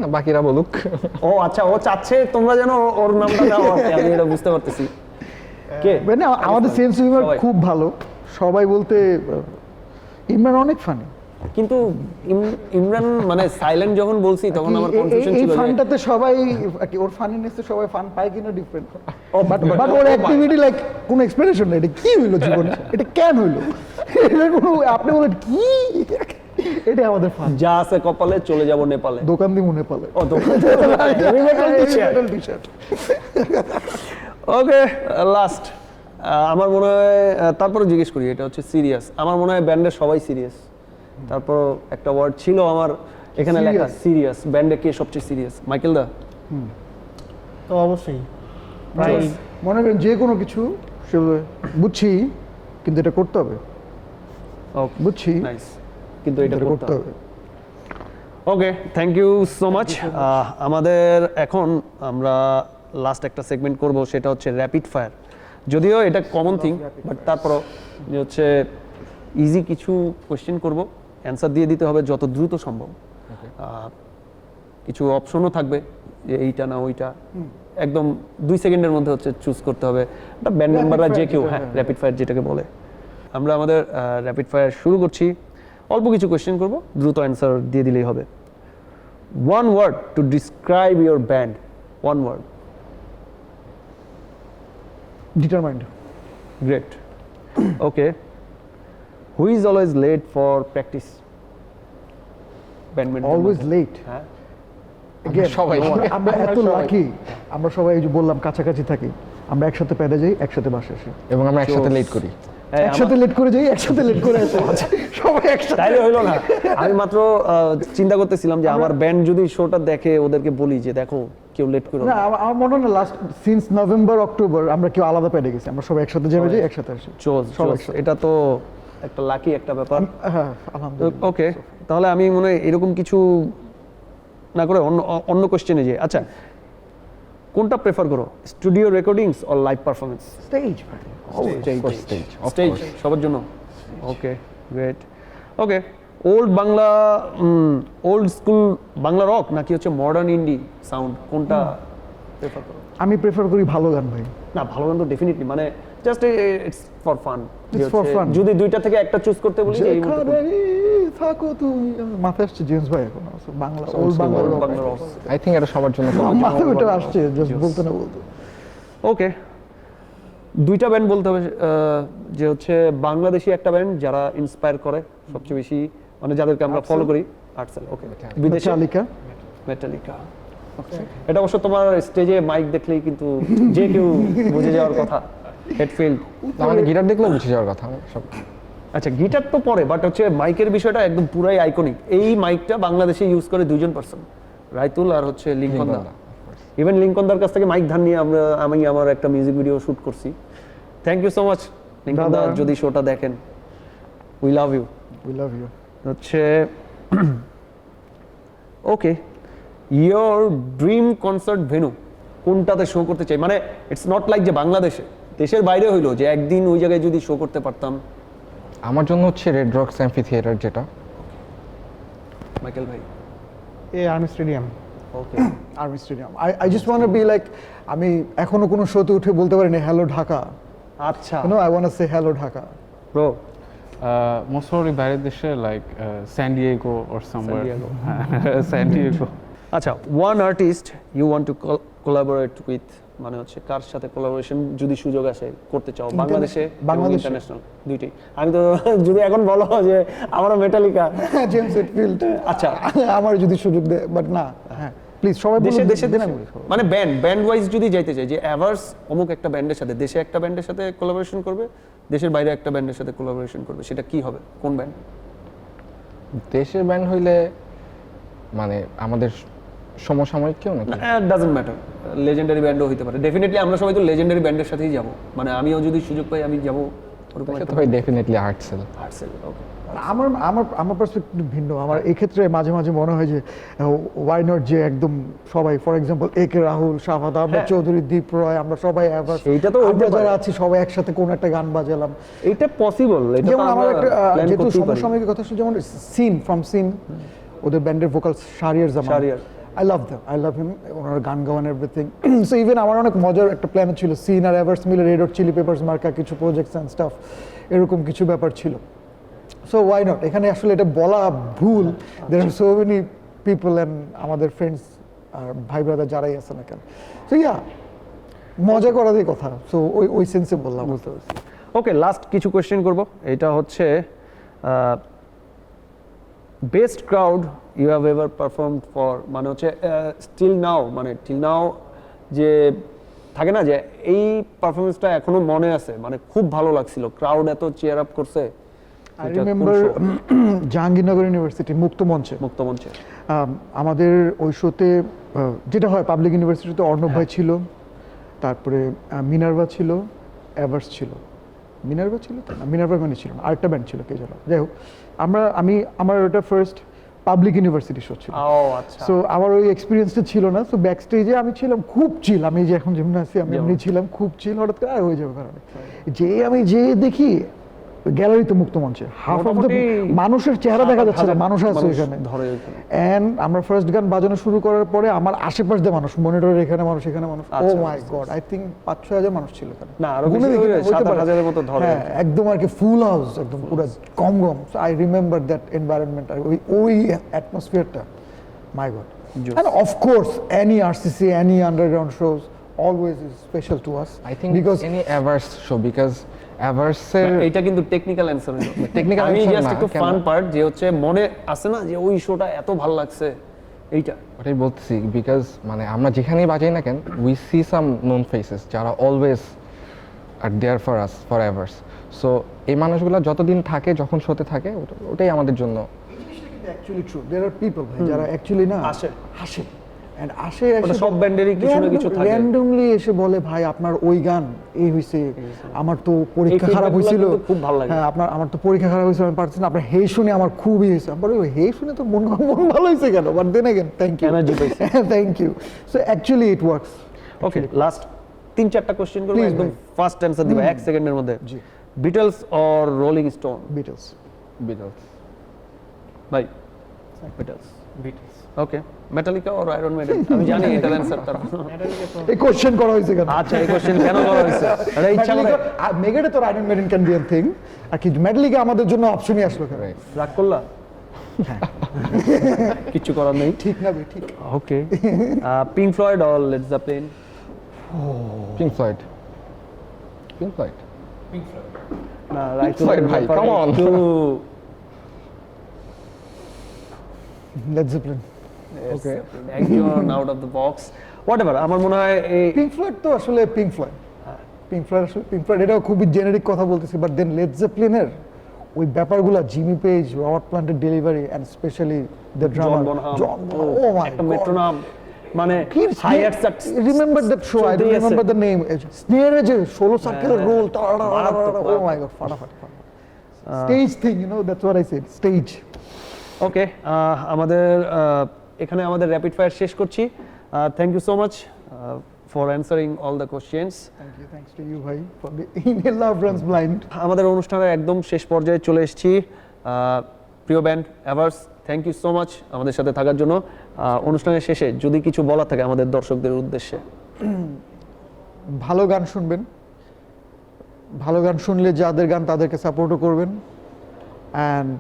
D: না, বাকিরা বলুক।
A: ও আচ্ছা, ও চাচ্ছে তোমরা যেন ওর নামটা দাও আর কি, আমি এটা বুঝতে পারতেছি। কে?
B: মানে আমাদের সেন্স অফ হিউমার
A: সবাই।
B: খুব ভালো। সবাই বলতে ইমরান অনেক ফানি।
A: কিন্তু ইমরান মানে সাইলেন্ট যখন বলছি তখন আমার কনফিউশন
B: এই
A: ছিল যে
B: ফানটাতে সবাই ওর ফানিনেসে সবাই ফান পায় কিনা different. But or activity like কোনো এক্সপ্লেনেশন নেই। এটা কি হইলো জীবনে, এটা কেন হইলো, এটা কোনো আপনি বলেন কি, এটা আমাদের ফান।
A: যা আছে কপালে, চলে যাব নেপালে।
B: দোকান দিয়ে মনে পালে।
A: ও দোকান। ওকে, লাস্ট। আমার মনে হয় তারপরে জিজ্ঞেস করি, এটা হচ্ছে সিরিয়াস। আমার মনে হয় ব্যান্ডের সবাই সিরিয়াস। তারপর একটা ওয়ার্ড ছিল আমার এখানে লেখা, সিরিয়াস। ব্যান্ডে কে সবচেয়ে সিরিয়াস? মাইকেল দা।
E: তো অবশ্যই প্রায়
B: মনে করেন যে কোনো কিছু সেগুলো বুঝছি, কিন্তু এটা করতে হবে।
A: ওকে,
B: বুঝছি,
A: নাইস, কিন্তু এটা
B: এটা
A: করতে হবে। ওকে, থ্যাংক ইউ সো মাচ। আমাদের এখন আমরা লাস্ট একটা সেগমেন্ট করব, সেটা হচ্ছে র্যাপিড ফায়ার। যদিও এটা কমন থিং, বাট তারপরও যে হচ্ছে ইজি কিছু কোয়েশ্চেন করব, অ্যান্সার দিয়ে দিতে হবে যত দ্রুত সম্ভব। কিছু অপশনও থাকবে, যে এইটা না ওইটা। একদম 2 সেকেন্ডের মধ্যে হচ্ছে চুজ করতে হবে। ব্যান্ড মেম্বাররা যে কেউ, হ্যাঁ, র্যাপিড ফায়ার যেটাকে বলে। আমরা আমাদের র্যাপিড ফায়ার শুরু করছি। অল্প কিছু কোয়েশ্চেন করব, দ্রুত অ্যান্সার দিয়ে দিলেই হবে। One word to describe your band, one word.
B: Determined.
A: Great. Okay, who is always late for practice? Badminton
B: always late.
A: হ্যাঁ,
B: Again,
D: সবাই।
B: আমরা এত লাকি, আমরা সবাই এই যে বললাম কাছাকাছি থাকি, আমরা একসাথে প্যাডে যাই, একসাথে বাসে আসি,
D: এবং আমরা একসাথে লেট করি।
B: একসাথে লেট করে যাই, একসাথে লেট করে আসি, সবাই একসাথে।
A: তাইলে হইলো না। আমি মাত্র চিন্তা করতেছিলাম যে আমার ব্যান্ড যদি শোটা দেখে ওদেরকে বলি যে দেখো কেউ লেট করো
B: না,
A: না।
B: আমার মনে হয় না লাস্ট সিন্স নভেম্বর অক্টোবর আমরা কেউ আলাদা প্যাডে গেছি, আমরা সবাই একসাথে যাবে যাই, একসাথে আসি।
A: চোজ,
B: সবাই
A: চোজ।
B: একসাথে।
A: এটা তো একটা লাকি একটা ব্যাপার।
B: হ্যাঁ, আলহামদুলিল্লাহ।
A: ওকে, তাহলে আমি মনে হয় এরকম কিছু না করে অন্য অন্য কোশ্চেনে যাই। আচ্ছা, কোনটা প্রেফার করো, studio recordings or live performance?
B: Stage ভাই।
A: স্টেজ সবার জন্য। Okay, great. Okay, old Bangla, old school Bangla rock নাকি হচ্ছে মডার্ন ইন্ডি সাউন্ড, কোনটা প্রেফার করো?
B: আমি প্রেফার করি ভালো গান ভাই।
A: না, ভালো গান তো ডেফিনেটলি, মানে just it's for fun.
B: It's for fun.
A: যদি দুইটা থেকে একটা চুজ করতে বলি যে এই মুহূর্তে কোনটা?
B: যেখানেই থাকো তুমি, মাথায় আসছে জেমস ভাই এখন Bangla, old Bangla
A: Old
B: rock।
A: Bangla rock।
D: I think এটা সবার জন্য
B: মাথায় ওটা আসছে, জাস্ট বলতে না বলতে।
A: ওকে, দুইটা ব্যান্ড বলতে হবে যে হচ্ছে বাংলাদেশি একটা ব্যান্ড যারা ইন্সপায়ার করে সবচেয়ে বেশি, মানে যাদেরকে আমরা ফলো করি। আর্টসেল। ওকে, বিদেশি
B: চালিকা।
A: মেটালিকা। এটা অবশ্য তোমার স্টেজে মাইক দেখলেই কিন্তু যে কেউ বুঝে যাওয়ার কথা। হেডফিল্ড।
D: আমাদের গিটার দেখলেও বুঝে যাওয়ার কথা সব।
A: আচ্ছা, গিটার তো পরে, বাট হচ্ছে মাইকের বিষয়টা একদম পুরাই আইকনিক। এই মাইকটা বাংলাদেশে ইউজ করে দুইজন পারসন, রাইতুল আর হচ্ছে লিঙ্কন দা। ইভেন লিঙ্কন দার কাছ থেকে মাইক ধার নিয়ে আমি আমার একটা মিউজিক ভিডিও শুট করছি। Thank you so much Lincoln দা, যদি শোটা দেখেন, we love you.
B: We love you.
A: হচ্ছে okay, your dream concert venue কোনটাতে শো করতে চাই? মানে ইটস নট লাইক যে বাংলাদেশে, দেশের বাইরে হইলো যে একদিন ওই জায়গায় যদি শো করতে পারতাম।
D: আমার জন্য হচ্ছে রেড রক্স অ্যাম্ফি থিয়েটার, যেটা
A: মাইকেল ভাই?
E: Army stadium.
A: Okay,
B: army stadium. I just want to be like, আমি এখনো কোনো শোতে উঠে বলতে পারিনি হ্যালো ঢাকা।
A: আচ্ছা
B: no, I want to say hello Dhaka.
A: Bro.
C: Most probably বাইরের দেশে like San Diego or somewhere.
A: Diego.
C: San Diego.
A: আচ্ছা, one artist you want to collaborate with, মানে হচ্ছে কার সাথে কোলাবোরেশন যদি সুযোগ আসে করতে চাও বাংলাদেশে,
B: বাংলাদেশে।
A: ইন্টারন্যাশনাল দুইটাই? আমি তো যদি এখন বলো যে আমারও মেটালিকা।
B: James Hetfield.
A: আচ্ছা,
B: আমার যদি সুযোগ দেয়, বাট না, হ্যাঁ প্লিজ সবাই
A: দেশে
B: বলুন,
A: দেশে
B: দিন
A: দেশে।
B: আমি বলি সবাই।
A: মানে ব্যান্ড ওয়াইজ যদি যাইতে চাই যে অ্যাভার্স অমুক একটা ব্যান্ডের সাথে, দেশে একটা ব্যান্ডের সাথে কোলাবোরেশন করবে, দেশের বাইরে একটা ব্যান্ডের সাথে কোলাবোরেশন করবে, সেটা কি হবে, কোন ব্যান্ড?
D: দেশের ব্যান্ড হইলে মানে আমাদের সমসাময়িক কেউ নাকি?
A: ডাজন্ট ম্যাটার, লেজেন্ডারি ব্যান্ডও হইতে পারে। ডেফিনেটলি আমরা সবাই তো লেজেন্ডারি ব্যান্ডের সাথেই যাব, মানে আমিও যদি সুযোগ পাই আমি যাব ওরকম
D: সেটা
A: একটা
D: হয় ডেফিনেটলি আর্টসেল।
A: আর্টসেল। ওকে,
B: আমার আমার আমার পার্সপেক্টিভ ভিন্ন। আমার এই ক্ষেত্রে মাঝে মাঝে মনে হয় যে ওয়াই নট, যে একদম সবাই, ফর এক্সাম্পল এ কে রাহুল, শাহাদ আহমেদ চৌধুরী, দীপ রয়, আমরা সবাই আবার
A: সেইটা তো হইতে
B: আমরা
A: পারে।
B: যারা আছি সবাই একসাথে কোন একটা গান বাজালাম।
A: এটা পসিবল, এটা তো
B: যেমন আমার
A: আমরা
B: একটা
A: প্ল্যান
B: যেহেতু
A: করতেই পারি।
B: সমসাময়িক কথা শুনে, যেমন সিন ফ্রম সিন, ওদের ব্যান্ডের vocal Shahriar Zaman.
A: Shahriar.
B: I love them, I love him, ওনার গান গাওয়ান এভরিথিং। সো ইভেন আমার অনেক মজার একটা প্ল্যান ছিল, সিন আর এভার্স মিলে রেড হট চিলি পেপারস মার্কা কিছু প্রজেক্টস অ্যান্ড স্টাফ, এরকম কিছু ব্যাপার ছিল। সো ওয়াই নট, এখানে আসলে এটা বলা ভুল, দের আর সো মেনি পিপল অ্যান্ড আমাদের ফ্রেন্ডস আর ভাই ব্রাদার যারাই আছে না কেন। সো ইয়া, মজা করারই কথা। সো ওই সেন্সে বললাম।
A: বুঝতে পারছি। ওকে, লাস্ট কিছু কোয়েশ্চেন করব। এটা হচ্ছে best crowd you have ever performed for, মানে হচ্ছে স্টিল নাও, মানে টিল নাও যে থাকে না যে এই পারফরমেন্সটা এখনো মনে আছে, মানে খুব ভালো লাগছিল, ক্রাউড এত চেয়ার আপ করছে।
B: আই
A: এটা কোন
B: রিমেম্বার
A: show?
B: জাহাঙ্গীরনগর ইউনিভার্সিটি মুক্ত মঞ্চে
A: মুক্ত মঞ্চে।
B: আমাদের ওই শোতে যেটা হয়, পাবলিক ইউনিভার্সিটিতে অর্ণব ভাই ছিল, তারপরে মিনার্ভা ছিল, এভার্স ছিল। মিনার্ভা ছিল তো না, মিনার্ভা মানে ছিল না, আরেকটা ব্যান্ড ছিল, কে যেন। যাই হোক, আমার ওটা ফার্স্ট পাবলিক ইউনিভার্সিটি শো ছিল।
A: ও আচ্ছা।
B: সো আমার ওই এক্সপিরিয়েন্সটা ছিল না। সো ব্যাক স্টেজে আমি ছিলাম খুব চিল, আমি যে এখন যেমন আছি আমি এমনি ছিলাম খুব চিল। হঠাৎ করে হয়ে যাবে কারণে যে আমি যে দেখি গ্যালারিতে মুক্ত মঞ্চে হাফ অফ দ্য
A: মোটামুটি
B: মানুষের চেহারা দেখা যাচ্ছে না,
A: 7,000
B: মানুষ আছে
A: মানুষ
B: এখানে
A: ধরে ওখানে।
B: এন্ড আমরা ফার্স্ট গান বাজানো শুরু করার পরে আমার আশেপাশ দিয়ে মানুষ, মনিটরের এখানে মানুষ, এখানে মানুষ, ও
A: আচ্ছা,
B: মাই গড, আই থিঙ্ক 5-6 হাজার মানুষ ছিল এখানে।
A: না, আরো
B: গুনে
A: বেশি
B: দেখি না,
A: হবে,
B: হইতে পারে।
A: 7,000 এর মতো ধরে।
B: হ্যাঁ, একদম আর কি ফুল হাউস, একদম পুরো কম কম। আই রিমেম্বার দ্যাট এনভায়রনমেন্ট, আর ওই অ্যাটমসফিয়ারটা, মাই god. And of course, any RCC, any underground shows always is special to us.
D: I think
B: because
D: any Avers show, because Avers-এর
A: এটা কিন্তু টেকনিক্যাল অ্যানসার হলো।
D: Technical
A: আমি
D: answer
A: জাস্ট
D: না,
A: একটু
D: কেন?
A: ফান পার্ট যে হচ্ছে মনে আছে না যে ওই শোটা এত ভালো লাগছে এইটা।
D: ওটাই বলতেছি, বিকজ মানে আমরা যেখানেই বাজাই না কেন, we see some known faces যারা always are there for us for এভার্স। সো এই মানুষগুলো যতদিন থাকে, যখন শোতে থাকে, ওটাই আমাদের জন্য।
B: actually true, there are people ভাই, যারা actually না
A: আসে।
B: আসে and আসে
A: ওটা সব ব্যান্ডেরই কিছু না কিছু থাকে।
B: randomly এসে বলে ভাই আপনার ওই গান এই হইছে, আমার তো পরীক্ষা
A: এই
B: খারাপ
A: feedback
B: হয়েছিল,
A: গুলো কিন্তু খুব ভালো লাগে।
B: হ্যাঁ আমার তো পরীক্ষা খারাপ হয়েছিল, আমি পারছি না, আপনার হেই শুনে আমার খুবই হয়েছে। আমার ওই হেই শুনে তো মন ভালো হয়েছে কেন, but then again thank you,
A: Energy পাইছে।
B: Thank you. So actually it works.
A: Okay, last 3-4টা কোশ্চেন করব,
B: Please,
A: একদম
B: ভাই।
A: ফার্স্ট অ্যানসার দিবা 1 সেকেন্ডের মধ্যে।
B: জি।
A: Beatles or Rolling Stone?
B: Beatles.
D: Beatles.
A: ভাই Beatles. Okay, Metallica or Iron Maiden? আমি জানি এটার অ্যানসারটা।
B: এই কোশ্চেন করা হয়েছে কেন?
A: আচ্ছা, এই কোশ্চেন কেন করা হয়েছে? এটা ইচ্ছা করে
B: মেগাডে তো Iron Maiden can be a thing, আর কি মেটালিকা আমাদের জন্য অপশনই আসলো কেন?
D: Right.
A: রাগ করলা? কিছু করার নেই।
B: ঠিক না বে, ঠিক।
A: Okay, Pink Floyd or Led Zeppelin?
D: Pink Floyd. Pink Floyd.
A: না, রাইট
D: Floyd ভাই, come on.
B: Led Zeppelin.
A: Okay, একজন out of the box, whatever. আমার মনে হয় এই
B: পিঙ্ক ফ্লয়েড তো আসলে পিঙ্ক ফ্লয়েড, পিঙ্ক ফ্লয়েড আসলে পিঙ্ক ফ্লয়েড, এটাও খুবই জেনারিক কথা বলতেছি, বাট দেন লেড জেপলিনের ওই ব্যাপারগুলো, জিমি পেজ, রবার্ট প্ল্যান্টের delivery, and specially the
A: John
B: drummer
A: Bonham,
B: John, oh my
A: একটা মেট্রোনম, মানে
B: remember that show, I don't remember the name, স্নেয়ারে যে 16 সার্কেলের রোল, ও মাই গড, ফাটাফাটি stage thing, you know, that's what I said, stage.
A: Okay, আমাদের এখানে আমাদের rapid fire শেষ করছি। Thank you so much for answering all the questions.
B: Thanks to you ভাই for the in love runs blind.
A: আমাদের অনুষ্ঠানের একদম শেষ পর্যায়ে চলে এসেছি। প্রিয় band Evers, thank you so much আমাদের সাথে থাকার জন্য। অনুষ্ঠানের শেষে যদি কিছু বলার থাকে আমাদের দর্শকদের উদ্দেশ্যে।
B: ভালো গান শুনবেন, ভালো গান শুনলে যাদের গান তাদেরকে সাপোর্টও করবেন, অ্যান্ড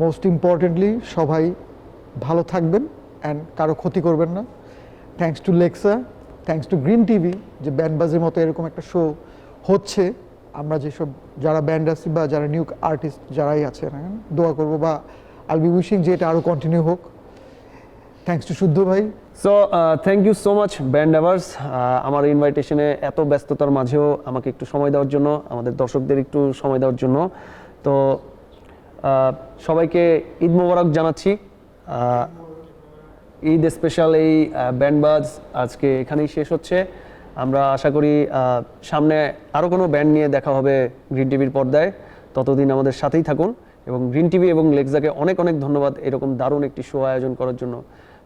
B: মোস্ট ইম্পর্টেন্টলি সবাই ভালো থাকবেন অ্যান্ড কারো ক্ষতি করবেন না। Thanks to Lexa, thanks to green TV, যে ব্যান্ডবাজির মতো এরকম একটা শো হচ্ছে। আমরা যেসব যারা ব্যান্ড আছি বা যারা নিউ আর্টিস্ট যারাই আছে না, দোয়া করবো বা আই বি উইশিং যে এটা আরও কন্টিনিউ হোক। থ্যাঙ্কস টু শুদ্ধ ভাই।
A: So thank you so much band Evers, আমার ইনভাইটেশনে এত ব্যস্ততার মাঝেও আমাকে একটু সময় দেওয়ার জন্য, আমাদের দর্শকদের একটু সময় দেওয়ার জন্য। তো সবাইকে ঈদ মোবারক জানাচ্ছি। ঈদ স্পেশাল এই ব্যান্ডবাজ আজকে এখানেই শেষ হচ্ছে। আমরা আশা করি সামনে আরও কোনো ব্যান্ড নিয়ে দেখা হবে গ্রিন টিভির পর্দায়। ততদিন আমাদের সাথেই থাকুন, এবং গ্রিন টিভি এবং লেক্সাকে অনেক অনেক ধন্যবাদ এরকম দারুণ একটি শো আয়োজন করার জন্য।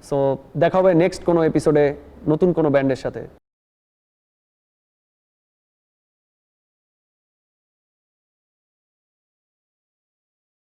A: সো দেখা হবে নেক্সট কোনো এপিসোডে নতুন কোনো ব্যান্ডের সাথে।